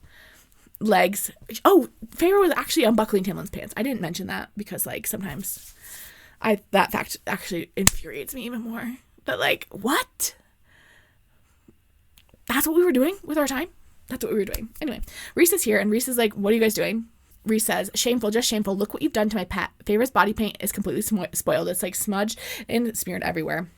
legs. Oh, Feyre was actually unbuckling Tamlin's pants. I didn't mention that because like sometimes that fact actually infuriates me even more. But like, what? That's what we were doing with our time? That's what we were doing. Anyway, Rhys is here and Rhys is like, what are you guys doing? Rhys says, shameful, just shameful. Look what you've done to my pet. Feyre's body paint is completely spoiled. It's like smudged and smeared everywhere.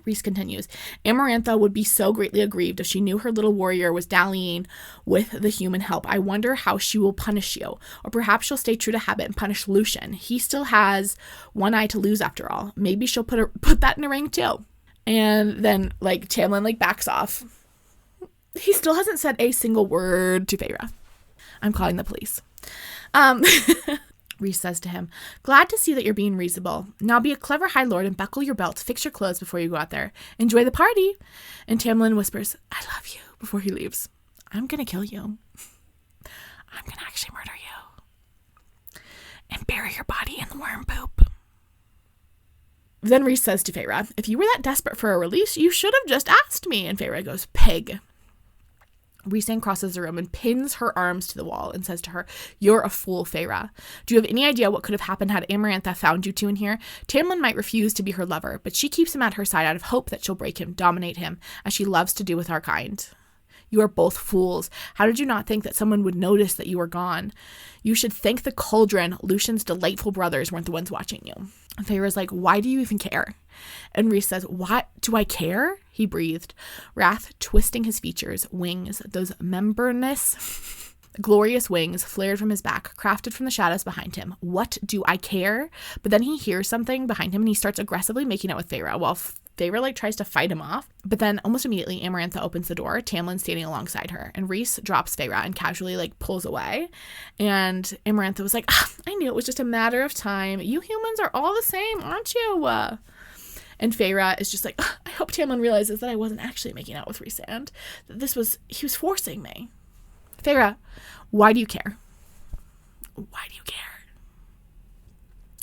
Rhys continues, Amarantha would be so greatly aggrieved if she knew her little warrior was dallying with the human help. I wonder how she will punish you. Or perhaps she'll stay true to habit and punish Lucien. He still has one eye to lose after all. Maybe she'll put that in a ring too. And then like Tamlin like backs off. He still hasn't said a single word to Feyre. I'm calling the police. Rhys says to him, glad to see that you're being reasonable. Now be a clever High Lord and buckle your belt, fix your clothes before you go out there. Enjoy the party. And Tamlin whispers, I love you, before he leaves. I'm going to kill you. I'm going to actually murder you. And bury your body in the worm poop. Then Rhys says to Feyre, if you were that desperate for a release, you should have just asked me. And Feyre goes, pig. Rhysand crosses the room and pins her arms to the wall and says to her, you're a fool, Feyre. Do you have any idea what could have happened had Amarantha found you two in here? Tamlin might refuse to be her lover, but she keeps him at her side out of hope that she'll break him, dominate him, as she loves to do with our kind. You are both fools. How did you not think that someone would notice that you were gone? You should thank the cauldron. Lucian's delightful brothers weren't the ones watching you. And Feyre's like, why do you even care? And Rhys says, what? Do I care? He breathed, wrath twisting his features, wings, those membranous, glorious wings flared from his back, crafted from the shadows behind him. What do I care? But then he hears something behind him and he starts aggressively making out with Feyre while Feyre like tries to fight him off. But then almost immediately Amarantha opens the door, Tamlin standing alongside her, and Rhys drops Feyre and casually like pulls away. And Amarantha was like, I knew it was just a matter of time. You humans are all the same, aren't you? And Feyre is just like, I hope Tamlin realizes that I wasn't actually making out with Rhysand. That he was forcing me. Feyre, why do you care? Why do you care?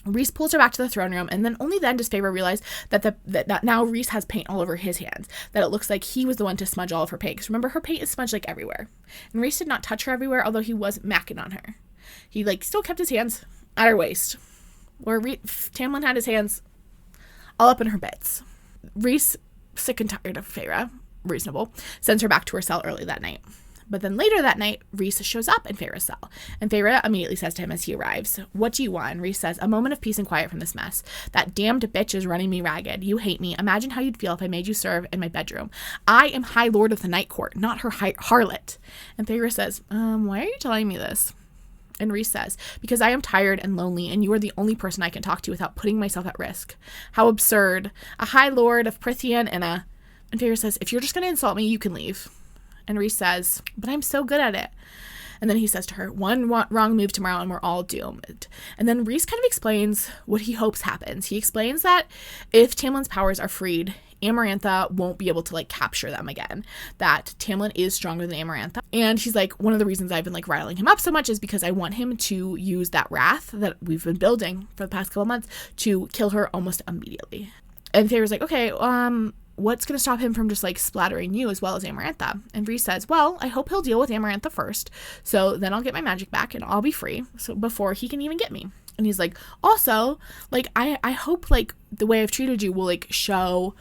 Rhys pulls her back to the throne room, and then only then does Feyre realize that now Rhys has paint all over his hands, that it looks like he was the one to smudge all of her paint. Because remember, her paint is smudged like everywhere. And Rhys did not touch her everywhere, although he was macking on her. He like still kept his hands at her waist, where Tamlin had his hands all up in her bits. Rhys, sick and tired of Feyre, reasonable, sends her back to her cell early that night. But then later that night, Rhys shows up in Feyre's cell. And Feyre immediately says to him as he arrives, what do you want? And Rhys says, a moment of peace and quiet from this mess. That damned bitch is running me ragged. You hate me. Imagine how you'd feel if I made you serve in my bedroom. I am High Lord of the Night Court, not her harlot. And Feyre says, why are you telling me this? And Rhys says, because I am tired and lonely, and you are the only person I can talk to without putting myself at risk. How absurd. A High Lord of Prythian and Feyre says, if you're just going to insult me, you can leave. And Rhys says, but I'm so good at it. And then he says to her, one wrong move tomorrow and we're all doomed. And then Rhys kind of explains what he hopes happens. He explains that if Tamlin's powers are freed, Amarantha won't be able to like capture them again. That Tamlin is stronger than Amarantha. And he's like, one of the reasons I've been like riling him up so much is because I want him to use that wrath that we've been building for the past couple months to kill her almost immediately. And Feyre's like, okay, what's going to stop him from just like splattering you as well as Amarantha? And Rhys says, well, I hope he'll deal with Amarantha first. So then I'll get my magic back and I'll be free. So before he can even get me. And he's like, also, like, I hope like the way I've treated you will like show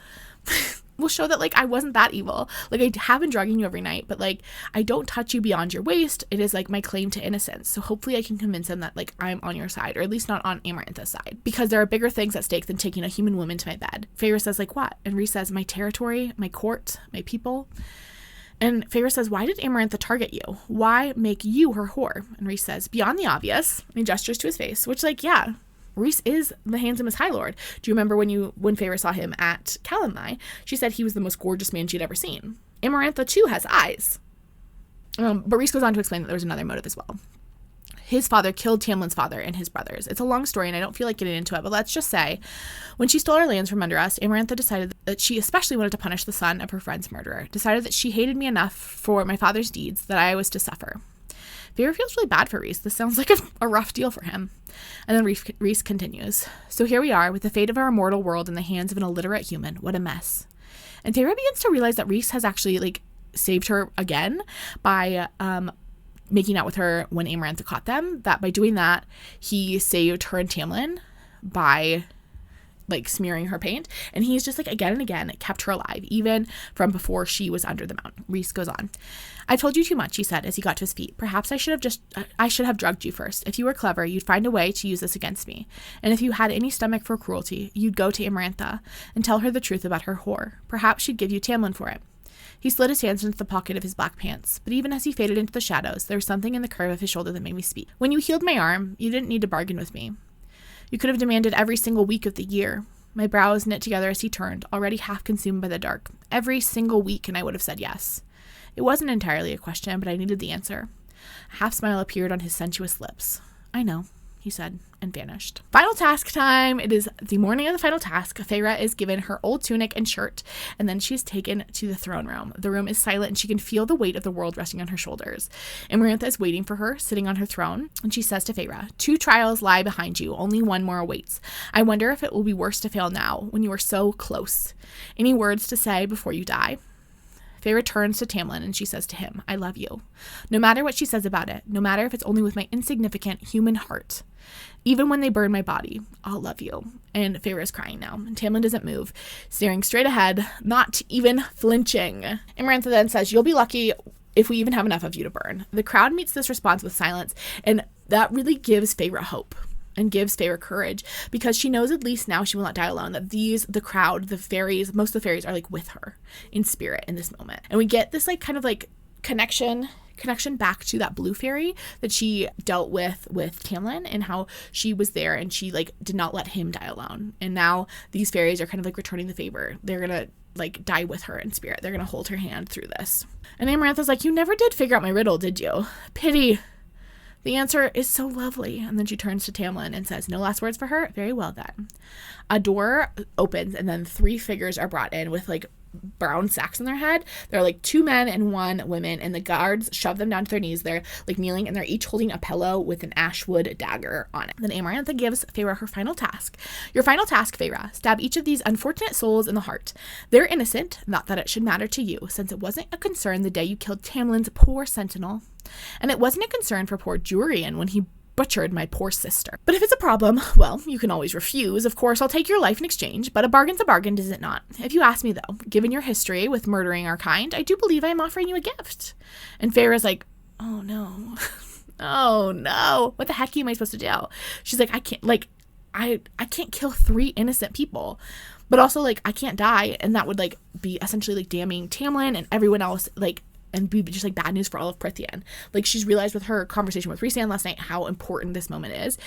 will show that, like, I wasn't that evil. Like, I have been drugging you every night, but, like, I don't touch you beyond your waist. It is, like, my claim to innocence. So hopefully I can convince him that, like, I'm on your side, or at least not on Amarantha's side, because there are bigger things at stake than taking a human woman to my bed. Feyre says, like, what? And Rhys says, my territory, my court, my people. And Feyre says, why did Amarantha target you? Why make you her whore? And Rhys says, beyond the obvious. And he gestures to his face, which, like, yeah, Rhys is the handsomest High Lord. Do you remember when Feyre saw him at Calenly? She said he was the most gorgeous man she'd ever seen. Amarantha, too, has eyes. But Rhys goes on to explain that there was another motive as well. His father killed Tamlin's father and his brothers. It's a long story, and I don't feel like getting into it, but let's just say, when she stole our lands from under us, Amarantha decided that she especially wanted to punish the son of her friend's murderer, decided that she hated me enough for my father's deeds that I was to suffer. Feyre feels really bad for Rhys. This sounds like a rough deal for him. And then Rhys continues. So here we are, with the fate of our immortal world in the hands of an illiterate human. What a mess. And Feyre begins to realize that Rhys has actually, like, saved her again by making out with her when Amarantha caught them, that by doing that, he saved her and Tamlin by, like, smearing her paint. And he's just, like, again and again kept her alive, even from before she was under the mountain. Rhys goes on. I've told you too much, he said as he got to his feet. Perhaps I should have drugged you first. If you were clever, you'd find a way to use this against me. And if you had any stomach for cruelty, you'd go to Amarantha and tell her the truth about her whore. Perhaps she'd give you Tamlin for it. He slid his hands into the pocket of his black pants, but even as he faded into the shadows, there was something in the curve of his shoulder that made me speak. When you healed my arm, you didn't need to bargain with me. You could have demanded every single week of the year. My brows knit together as he turned, already half consumed by the dark. Every single week, and I would have said yes. It wasn't entirely a question, but I needed the answer. A half smile appeared on his sensuous lips. I know, he said, and vanished. Final task time. It is the morning of the final task. Feyre is given her old tunic and shirt, and then she's taken to the throne room. The room is silent, and she can feel the weight of the world resting on her shoulders. Amarantha is waiting for her, sitting on her throne, and she says to Feyre, 2 trials lie behind you. Only one more awaits. I wonder if it will be worse to fail now, when you are so close. Any words to say before you die? Feyre turns to Tamlin and she says to him, I love you. No matter what she says about it, no matter if it's only with my insignificant human heart, even when they burn my body, I'll love you. And Feyre is crying now, and Tamlin doesn't move, staring straight ahead, not even flinching. Amarantha then says, you'll be lucky if we even have enough of you to burn. The crowd meets this response with silence, and that really gives Feyre hope. And gives Feyre courage, because she knows at least now she will not die alone, that the crowd, the fairies, most of the fairies are, like, with her in spirit in this moment. And we get this, like, kind of, like, connection back to that blue fairy that she dealt with Tamlin, and how she was there and she, like, did not let him die alone. And now these fairies are kind of, like, returning the favor. They're gonna, like, die with her in spirit. They're gonna hold her hand through this. And Amarantha's like, you never did figure out my riddle, did you? Pity. The answer is so lovely. And then she turns to Tamlin and says, no last words for her? Very well then. A door opens, and then 3 figures are brought in with, like, brown sacks on their head. There are, like, 2 men and 1 woman, and the guards shove them down to their knees. They're, like, kneeling, and they're each holding a pillow with an ashwood dagger on it. Then Amarantha gives Feyre her final task. Your final task, Feyre. Stab each of these unfortunate souls in the heart. They're innocent, not that it should matter to you, since it wasn't a concern the day you killed Tamlin's poor sentinel. And it wasn't a concern for poor Jurian when he butchered my poor sister. But if it's a problem, well, you can always refuse. Of course, I'll take your life in exchange, but a bargain's a bargain, is it not? If you ask me, though, given your history with murdering our kind, I do believe I am offering you a gift. And Feyre's like, oh no. Oh no. What the heck am I supposed to do? She's like, I can't kill 3 innocent people. But also, like, I can't die, and that would, like, be essentially, like, damning Tamlin and everyone else, like, and be just, like, bad news for all of Prythian. Like, she's realized with her conversation with Rhysand last night how important this moment is.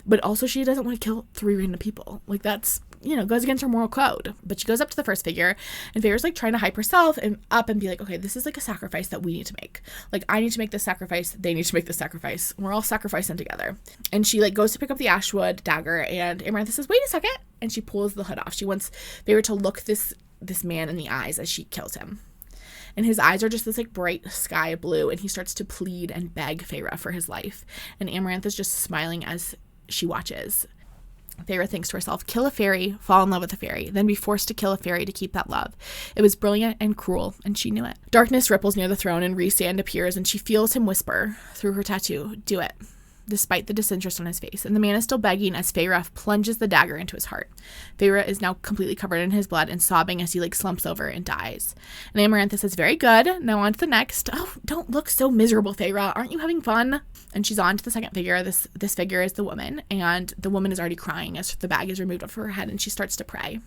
But also she doesn't want to kill 3 random people. Like, that's, you know, goes against her moral code. But she goes up to the first figure, and Feyre's, like, trying to hype herself and up and be like, okay, this is, like, a sacrifice that we need to make. Like, I need to make this sacrifice. They need to make this sacrifice. We're all sacrificing together. And she, like, goes to pick up the ashwood dagger, and Amarantha says, wait a second. And she pulls the hood off. She wants Feyre to look this man in the eyes as she kills him. And his eyes are just this, like, bright sky blue, and he starts to plead and beg Feyre for his life. And Amarantha's just smiling as she watches. Feyre thinks to herself, kill a fairy, fall in love with a fairy, then be forced to kill a fairy to keep that love. It was brilliant and cruel, and she knew it. Darkness ripples near the throne, and Rhysand appears, and she feels him whisper through her tattoo, do it. despite the disinterest on his face, and the man is still begging as Feyre plunges the dagger into his heart. Feyre is now completely covered in his blood and sobbing as he like slumps over and dies. And Amarantha says, very good, now on to the next. Oh, don't look so miserable, Feyre. Aren't you having fun? And she's on to the second figure. This figure is the woman, and the woman is already crying as the bag is removed off her head, and she starts to pray.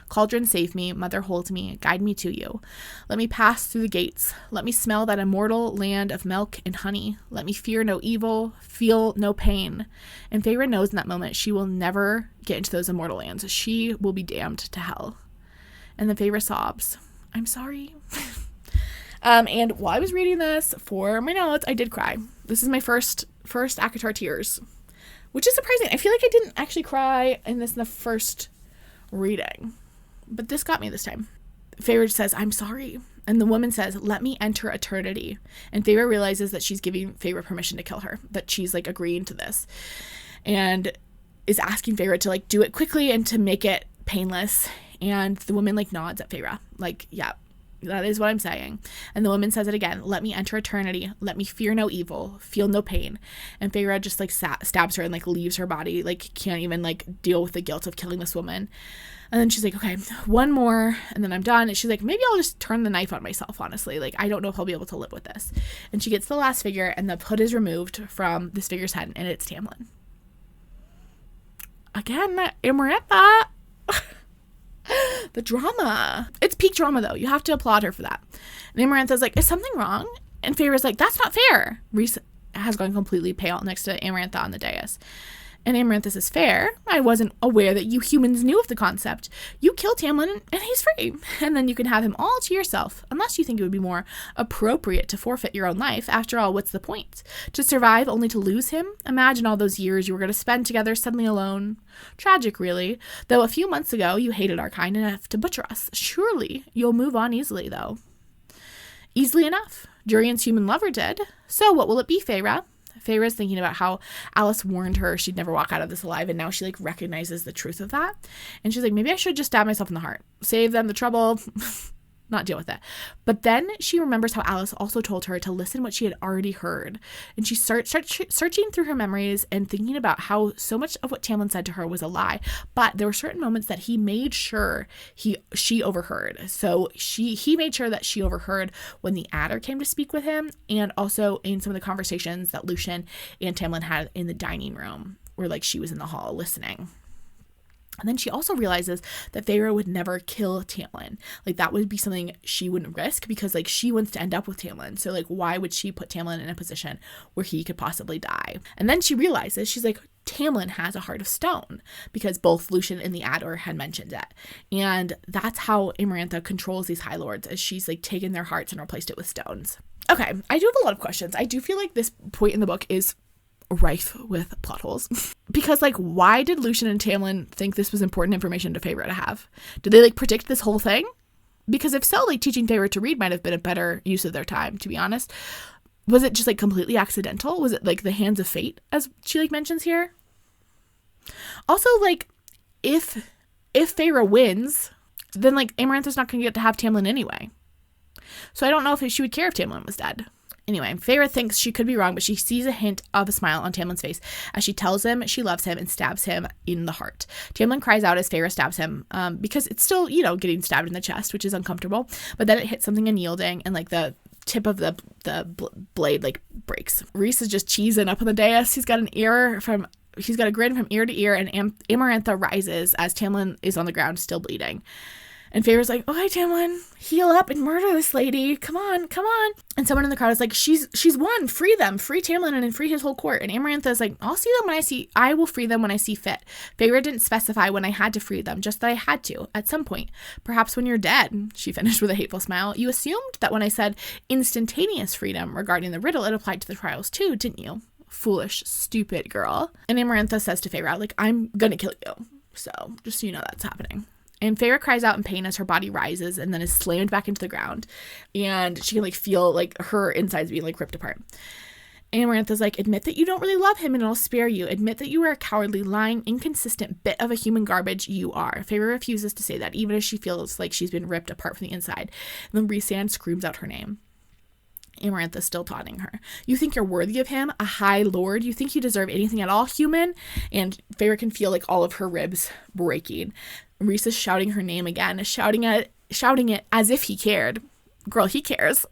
Cauldron, save me. Mother, hold me. Guide me to you. Let me pass through the gates. Let me smell that immortal land of milk and honey. Let me fear no evil, feel no pain. And Feyre knows in that moment she will never get into those immortal lands. She will be damned to hell. And then Feyre sobs. I'm sorry. And while I was reading this for my notes, I did cry. This is my first ACOTAR tears, which is surprising. I feel like I didn't actually cry in the first reading, but this got me this time. Feyre says, I'm sorry. And the woman says, let me enter eternity. And Feyre realizes that she's giving Feyre permission to kill her, that she's like agreeing to this and is asking Feyre to like do it quickly and to make it painless. And the woman like nods at Feyre, like, yeah, that is what I'm saying. And the woman says it again, let me enter eternity. Let me fear no evil, feel no pain. And Feyre just like stabs her and like leaves her body, like can't even like deal with the guilt of killing this woman. And then she's like, okay, one more, and then I'm done. And she's like, maybe I'll just turn the knife on myself, honestly. Like, I don't know if I'll be able to live with this. And she gets the last figure, and the hood is removed from this figure's head, and it's Tamlin. Again, Amarantha. The drama. It's peak drama, though. You have to applaud her for that. And Amarantha's like, is something wrong? And Feyre's like, that's not fair. Rhys has gone completely pale next to Amarantha on the dais. And Amarantha says, fair? I wasn't aware that you humans knew of the concept. You kill Tamlin and he's free. And then you can have him all to yourself, unless you think it would be more appropriate to forfeit your own life. After all, what's the point? To survive only to lose him? Imagine all those years you were going to spend together suddenly alone. Tragic, really. Though a few months ago, you hated our kind enough to butcher us. Surely you'll move on easily, though. Easily enough. Durian's human lover did. So what will it be, Feyre? Feyre's thinking about how Alice warned her she'd never walk out of this alive, and now she like recognizes the truth of that. And she's like, maybe I should just stab myself in the heart. Save them the trouble. Not deal with it. But then she remembers how Alice also told her to listen what she had already heard. And she starts searching through her memories and thinking about how so much of what Tamlin said to her was a lie. But there were certain moments that he made sure she overheard. So he made sure that she overheard when the adder came to speak with him, and also in some of the conversations that Lucien and Tamlin had in the dining room, where like she was in the hall listening. And then she also realizes that Feyre would never kill Tamlin. Like, that would be something she wouldn't risk, because, like, she wants to end up with Tamlin. So, like, why would she put Tamlin in a position where he could possibly die? And then she realizes, she's like, Tamlin has a heart of stone, because both Lucien and the Adder had mentioned it. And that's how Amarantha controls these High Lords, as she's, like, taken their hearts and replaced it with stones. Okay, I do have a lot of questions. I do feel like this point in the book is rife with plot holes. Because, like, why did Lucien and Tamlin think this was important information to Feyre to have? Did they, like, predict this whole thing? Because if so, like, teaching Feyre to read might have been a better use of their time, to be honest. Was it just, like, completely accidental? Was it, like, the hands of fate, as she, like, mentions here? Also, like, if Feyre wins, then, like, Amarantha's not going to get to have Tamlin anyway. So I don't know if she would care if Tamlin was dead. Anyway, Feyre thinks she could be wrong, but she sees a hint of a smile on Tamlin's face as she tells him she loves him and stabs him in the heart. Tamlin cries out as Feyre stabs him, because it's still, you know, getting stabbed in the chest, which is uncomfortable. But then it hits something unyielding, and, like, the tip of the blade, like, breaks. Rhys is just cheesing up on the dais. He's got a grin from ear to ear, and Amarantha rises as Tamlin is on the ground, still bleeding. And Feyre's like, okay, Tamlin, heal up and murder this lady. Come on, come on. And someone in the crowd is like, she's won. Free them. Free Tamlin and free his whole court. And Amarantha is like, I will free them when I see fit. Feyre didn't specify when I had to free them, just that I had to, at some point. Perhaps when you're dead, she finished with a hateful smile. You assumed that when I said instantaneous freedom regarding the riddle, it applied to the trials too, didn't you? Foolish, stupid girl. And Amarantha says to Feyre, like, I'm gonna kill you. So, just so you know that's happening. And Feyre cries out in pain as her body rises and then is slammed back into the ground. And she can, like, feel, like, her insides being, like, ripped apart. And Amarantha's like, admit that you don't really love him and I'll spare you. Admit that you are a cowardly, lying, inconsistent bit of a human garbage. You are. Feyre refuses to say that, even as she feels like she's been ripped apart from the inside. And then Rhysand screams out her name. Amarantha's still taunting her. You think you're worthy of him, a high lord? You think you deserve anything at all, human? And Feyre can feel like all of her ribs breaking. Rhys is shouting her name again, shouting it as if he cared. Girl, he cares.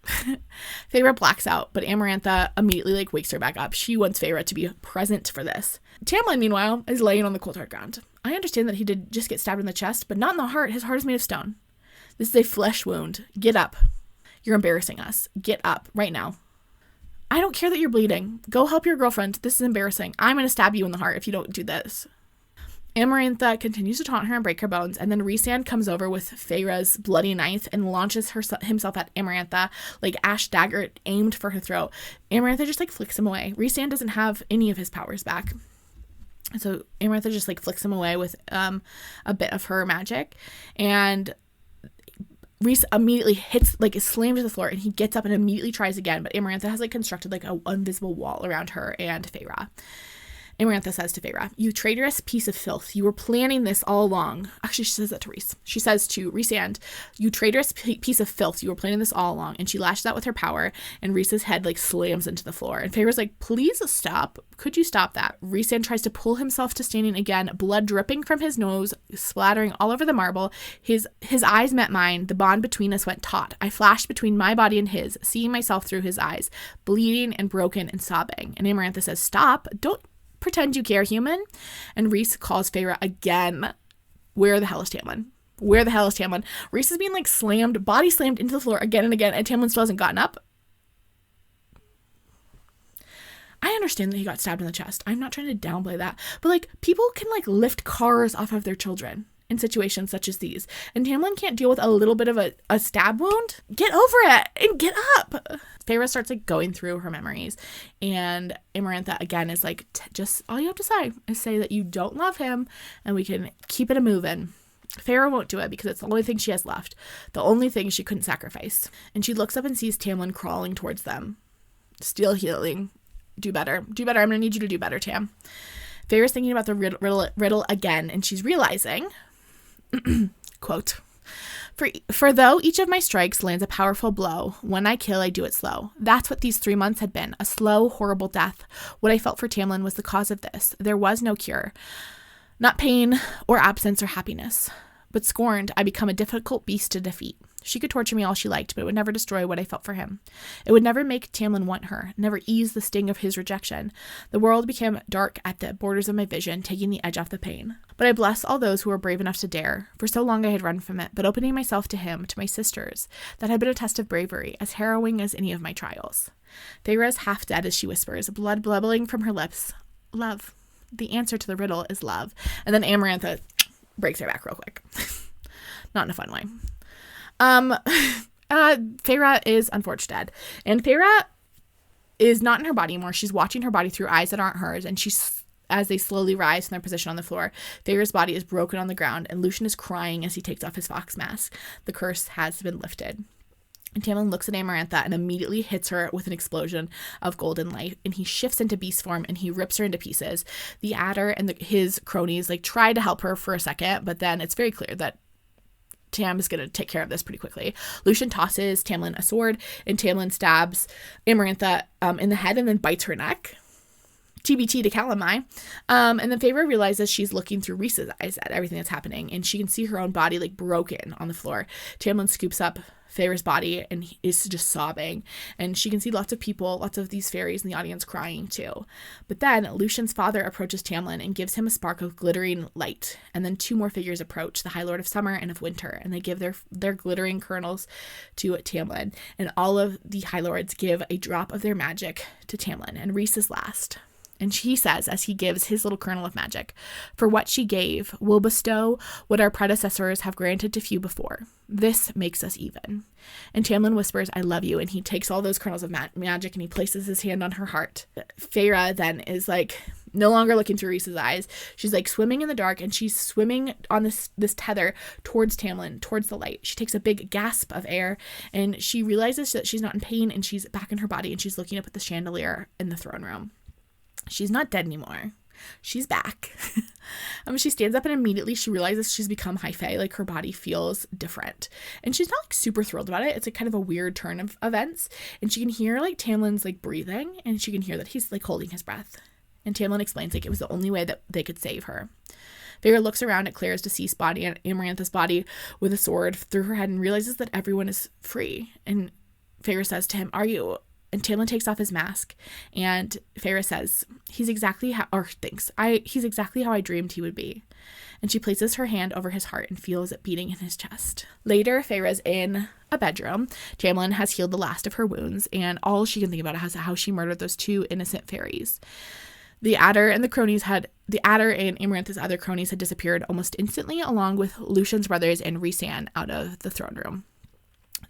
Feyre blacks out, but Amarantha immediately like wakes her back up. She wants Feyre to be present for this. Tamlin, meanwhile, is laying on the cold hard ground. I understand that he did just get stabbed in the chest, but not in the heart. His heart is made of stone. This is a flesh wound. Get up. You're embarrassing us. Get up right now. I don't care that you're bleeding. Go help your girlfriend. This is embarrassing. I'm going to stab you in the heart if you don't do this. Amarantha continues to taunt her and break her bones, and then Rhysand comes over with Feyre's bloody knife and launches himself at Amarantha, like ash dagger aimed for her throat. Amarantha just like flicks him away. Rhysand doesn't have any of his powers back. So Amarantha just like flicks him away with a bit of her magic, and Rhys immediately hits, like, is slammed to the floor, and he gets up and immediately tries again, but Amarantha has, like, constructed, like, an invisible wall around her and Feyre. Amarantha says to Feyre, you traitorous piece of filth, you were planning this all along. Actually, she says that to Rhys. She says to Rhysand, you traitorous piece of filth, you were planning this all along. And she lashes out with her power, and Rhys's head, like, slams into the floor. And Feyre's like, please stop. Could you stop that? Rhysand tries to pull himself to standing again, blood dripping from his nose, splattering all over the marble. His eyes met mine. The bond between us went taut. I flashed between my body and his, seeing myself through his eyes, bleeding and broken and sobbing. And Amarantha says, stop. Don't pretend you care, human. And Rhys calls Feyre again. Where the hell is Tamlin? Where the hell is Tamlin? Rhys is being like slammed, body slammed into the floor again and again, and Tamlin still hasn't gotten up. I understand that he got stabbed in the chest. I'm not trying to downplay that. But like, people can like lift cars off of their children in situations such as these. And Tamlin can't deal with a little bit of a stab wound. Get over it and get up. Feyre starts like going through her memories, and Amarantha again is like, just all you have to say is say that you don't love him and we can keep it a moving. Feyre won't do it because it's the only thing she has left, the only thing she couldn't sacrifice. And she looks up and sees Tamlin crawling towards them. Still healing. Do better. Do better. I'm gonna need you to do better, Tam. Feyre's thinking about the riddle again, and she's realizing, quote, For though each of my strikes lands a powerful blow, when I kill, I do it slow. That's what these 3 months had been, a slow, horrible death. What I felt for Tamlin was the cause of this. There was no cure. Not pain or absence or happiness. But scorned, I become a difficult beast to defeat. She could torture me all she liked, but it would never destroy what I felt for him. It would never make Tamlin want her, never ease the sting of his rejection. The world became dark at the borders of my vision, taking the edge off the pain. But I bless all those who were brave enough to dare. For so long I had run from it, but opening myself to him, to my sisters, that had been a test of bravery, as harrowing as any of my trials. Feyre is half dead as she whispers, blood bubbling from her lips. Love. The answer to the riddle is love. And then Amarantha breaks her back real quick. Not in a fun way. Feyre is unfortunately dead. And Feyre is not in her body anymore. She's watching her body through eyes that aren't hers. And she's, as they slowly rise from their position on the floor, Feyre's body is broken on the ground. And Lucien is crying as he takes off his fox mask. The curse has been lifted. And Tamlin looks at Amarantha and immediately hits her with an explosion of golden light. And he shifts into beast form and he rips her into pieces. The Adder and his cronies like try to help her for a second, but then it's very clear that Tam is going to take care of this pretty quickly. Lucien tosses Tamlin a sword, and Tamlin stabs Amarantha in the head and then bites her neck. TBT to Calamai. And then Feyre realizes she's looking through Rhys's eyes at everything that's happening, and she can see her own body like broken on the floor. Tamlin scoops up Feyre's body and is just sobbing, and she can see lots of people, lots of these fairies in the audience crying too. But then Lucien's father approaches Tamlin and gives him a spark of glittering light, and then 2 more figures approach, the High Lord of Summer and of Winter, and they give their glittering kernels to Tamlin, and all of the High Lords give a drop of their magic to Tamlin, and Rhys is last. And he says, as he gives his little kernel of magic, for what she gave will bestow what our predecessors have granted to few before. This makes us even. And Tamlin whispers, I love you. And he takes all those kernels of magic and he places his hand on her heart. Feyre then is like no longer looking through Rhys's eyes. She's like swimming in the dark, and she's swimming on this tether towards Tamlin, towards the light. She takes a big gasp of air, and she realizes that she's not in pain, and she's back in her body, and she's looking up at the chandelier in the throne room. She's not dead anymore. She's back. She stands up and immediately she realizes she's become high fae. Like her body feels different. And she's not like super thrilled about it. It's like kind of a weird turn of events. And she can hear like Tamlin's like breathing, and she can hear that he's like holding his breath. And Tamlin explains like it was the only way that they could save her. Feyre looks around at Claire's deceased body and Amarantha's body with a sword through her head and realizes that everyone is free. And Feyre says to him, "Are you?" And Tamlin takes off his mask, and Feyre says, he's exactly how I dreamed he would be. And she places her hand over his heart and feels it beating in his chest. Later, Feyre's in a bedroom. Tamlin has healed the last of her wounds, and all she can think about is how she murdered those 2 innocent fairies. The Adder and Amarantha's other cronies had disappeared almost instantly, along with Lucian's brothers and Rhysand out of the throne room.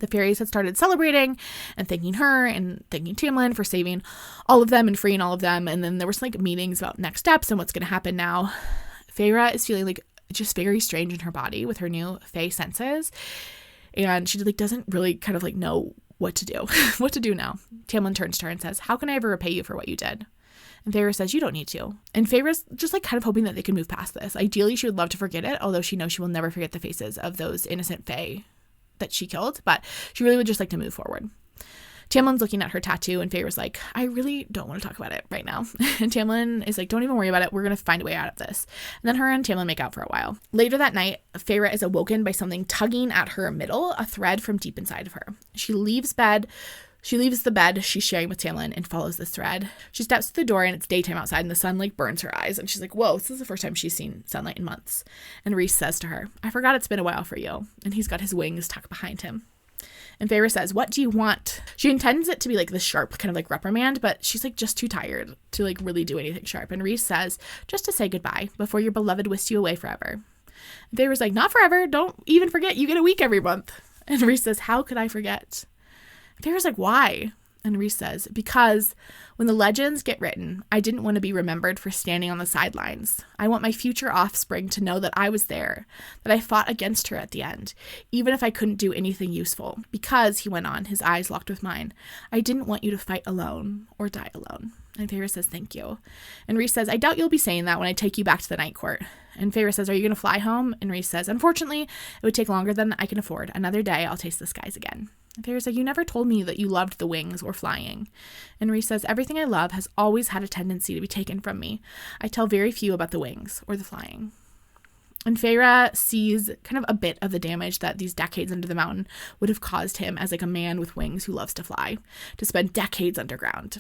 The fairies had started celebrating and thanking her and thanking Tamlin for saving all of them and freeing all of them. And then there was like meetings about next steps and what's going to happen now. Feyre is feeling like just very strange in her body with her new fae senses. And she like doesn't really kind of like know what to do now. Tamlin turns to her and says, "How can I ever repay you for what you did?" And Feyre says, "You don't need to." And Feyre's just like kind of hoping that they can move past this. Ideally, she would love to forget it, although she knows she will never forget the faces of those innocent fae that she killed, but she really would just like to move forward. Tamlin's looking at her tattoo, and Feyre's like, "I really don't want to talk about it right now." And Tamlin is like, "Don't even worry about it. We're going to find a way out of this." And then her and Tamlin make out for a while. Later that night, Feyre is awoken by something tugging at her middle, a thread from deep inside of her. She leaves the bed she's sharing with Tamlin and follows this thread. She steps to the door, and it's daytime outside, and the sun like burns her eyes. And she's like, whoa, this is the first time she's seen sunlight in months. And Rhys says to her, "I forgot it's been a while for you." And he's got his wings tucked behind him. And Feyre says, "What do you want?" She intends it to be like this sharp kind of like reprimand, but she's like just too tired to like really do anything sharp. And Rhys says, "Just to say goodbye before your beloved whisked you away forever." And Feyre's like, "Not forever. Don't even forget. You get a week every month." And Rhys says, "How could I forget?" Feyre's like, "Why?" And Rhys says, "Because when the legends get written, I didn't want to be remembered for standing on the sidelines. I want my future offspring to know that I was there, that I fought against her at the end, even if I couldn't do anything useful. Because," he went on, his eyes locked with mine, "I didn't want you to fight alone or die alone." And Feyre says, "Thank you." And Rhys says, "I doubt you'll be saying that when I take you back to the Night Court." And Feyre says, "Are you going to fly home?" And Rhys says, "Unfortunately, it would take longer than I can afford. Another day, I'll taste the skies again." And Feyre's like, "You never told me that you loved the wings or flying." And Rhys says, "Everything I love has always had a tendency to be taken from me. I tell very few about the wings or the flying." And Feyre sees kind of a bit of the damage that these decades under the mountain would have caused him as like a man with wings who loves to fly, to spend decades underground.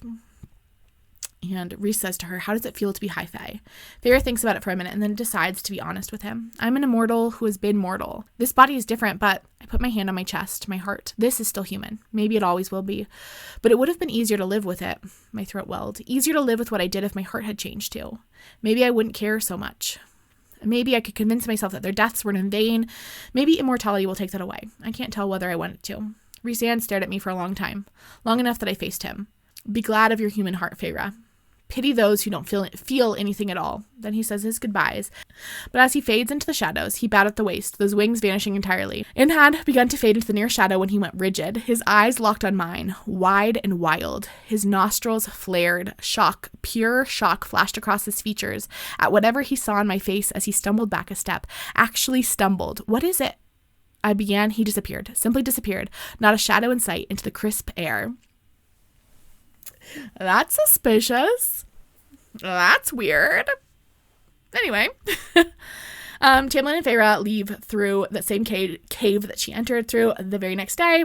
And Rhys says to her, "How does it feel to be high fae?" Feyre thinks about it for a minute and then decides to be honest with him. "I'm an immortal who has been mortal. This body is different, but," I put my hand on my chest, my heart, "this is still human. Maybe it always will be. But it would have been easier to live with it." My throat welled. "Easier to live with what I did if my heart had changed too. Maybe I wouldn't care so much. Maybe I could convince myself that their deaths weren't in vain. Maybe immortality will take that away. I can't tell whether I want it to." Rhysand stared at me for a long time, long enough that I faced him. "Be glad of your human heart, Feyre. Pity those who don't feel anything at all." Then he says his goodbyes. But as he fades into the shadows, he bowed at the waist, those wings vanishing entirely, and had begun to fade into the near shadow when he went rigid. His eyes locked on mine, wide and wild. His nostrils flared. Shock, pure shock flashed across his features at whatever he saw on my face as he stumbled back a step. Actually stumbled. "What is it?" I began. He disappeared. Simply disappeared. Not a shadow in sight into the crisp air. That's suspicious. That's weird. Anyway, Tamlin and Feyre leave through that same cave that she entered through the very next day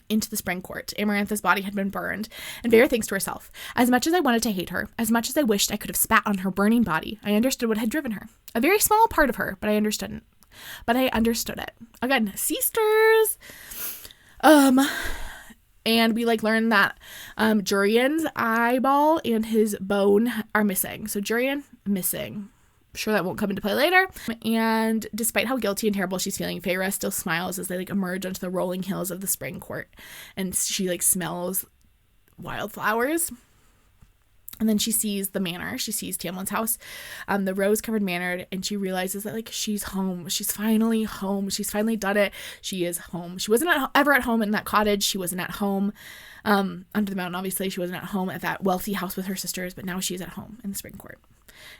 into the spring court. Amarantha's body had been burned, and Feyre thinks to herself, "As much as I wanted to hate her, as much as I wished I could have spat on her burning body, I understood what had driven her. A very small part of her, but I understood it. Again, sisters. And we learn that Jurian's eyeball and his bone are missing. So Jurian, missing. I'm sure that won't come into play later. And despite how guilty and terrible she's feeling, Feyre still smiles as they emerge onto the rolling hills of the spring court. And she smells wildflowers. And then she sees the manor. She sees Tamlin's house, the rose-covered manor, and she realizes that, she's home. She's finally home. She's finally done it. She is home. She wasn't ever at home in that cottage. She wasn't at home under the mountain, obviously. She wasn't at home at that wealthy house with her sisters, but now she's at home in the spring court.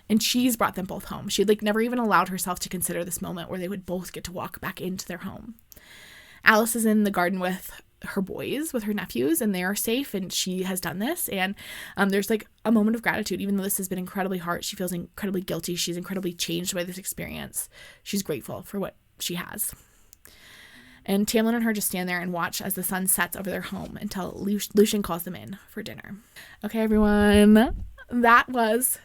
And she's brought them both home. She'd like never even allowed herself to consider this moment where they would both get to walk back into their home. Alice is in the garden with her boys, with her nephews, and they are safe, and she has done this. And there's like a moment of gratitude. Even though this has been incredibly hard, she feels incredibly guilty. She's incredibly changed by this experience. She's grateful for what she has. And Tamlin and her just stand there and watch as the sun sets over their home until Lucien calls them in for dinner. Okay, everyone, that was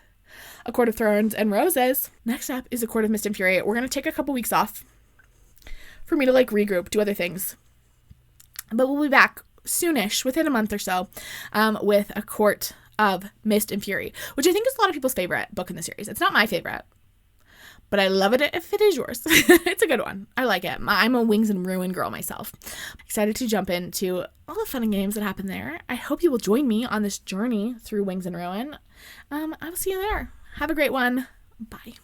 A Court of Thorns and Roses. Next up is A Court of Mist and Fury. We're going to take a couple weeks off for me to like regroup, do other things. But we'll be back soonish, within a month or so, with A Court of Mist and Fury, which I think is a lot of people's favorite book in the series. It's not my favorite, but I love it if it is yours. It's a good one. I like it. I'm a Wings and Ruin girl myself. Excited to jump into all the fun and games that happen there. I hope you will join me on this journey through Wings and Ruin. I will see you there. Have a great one. Bye.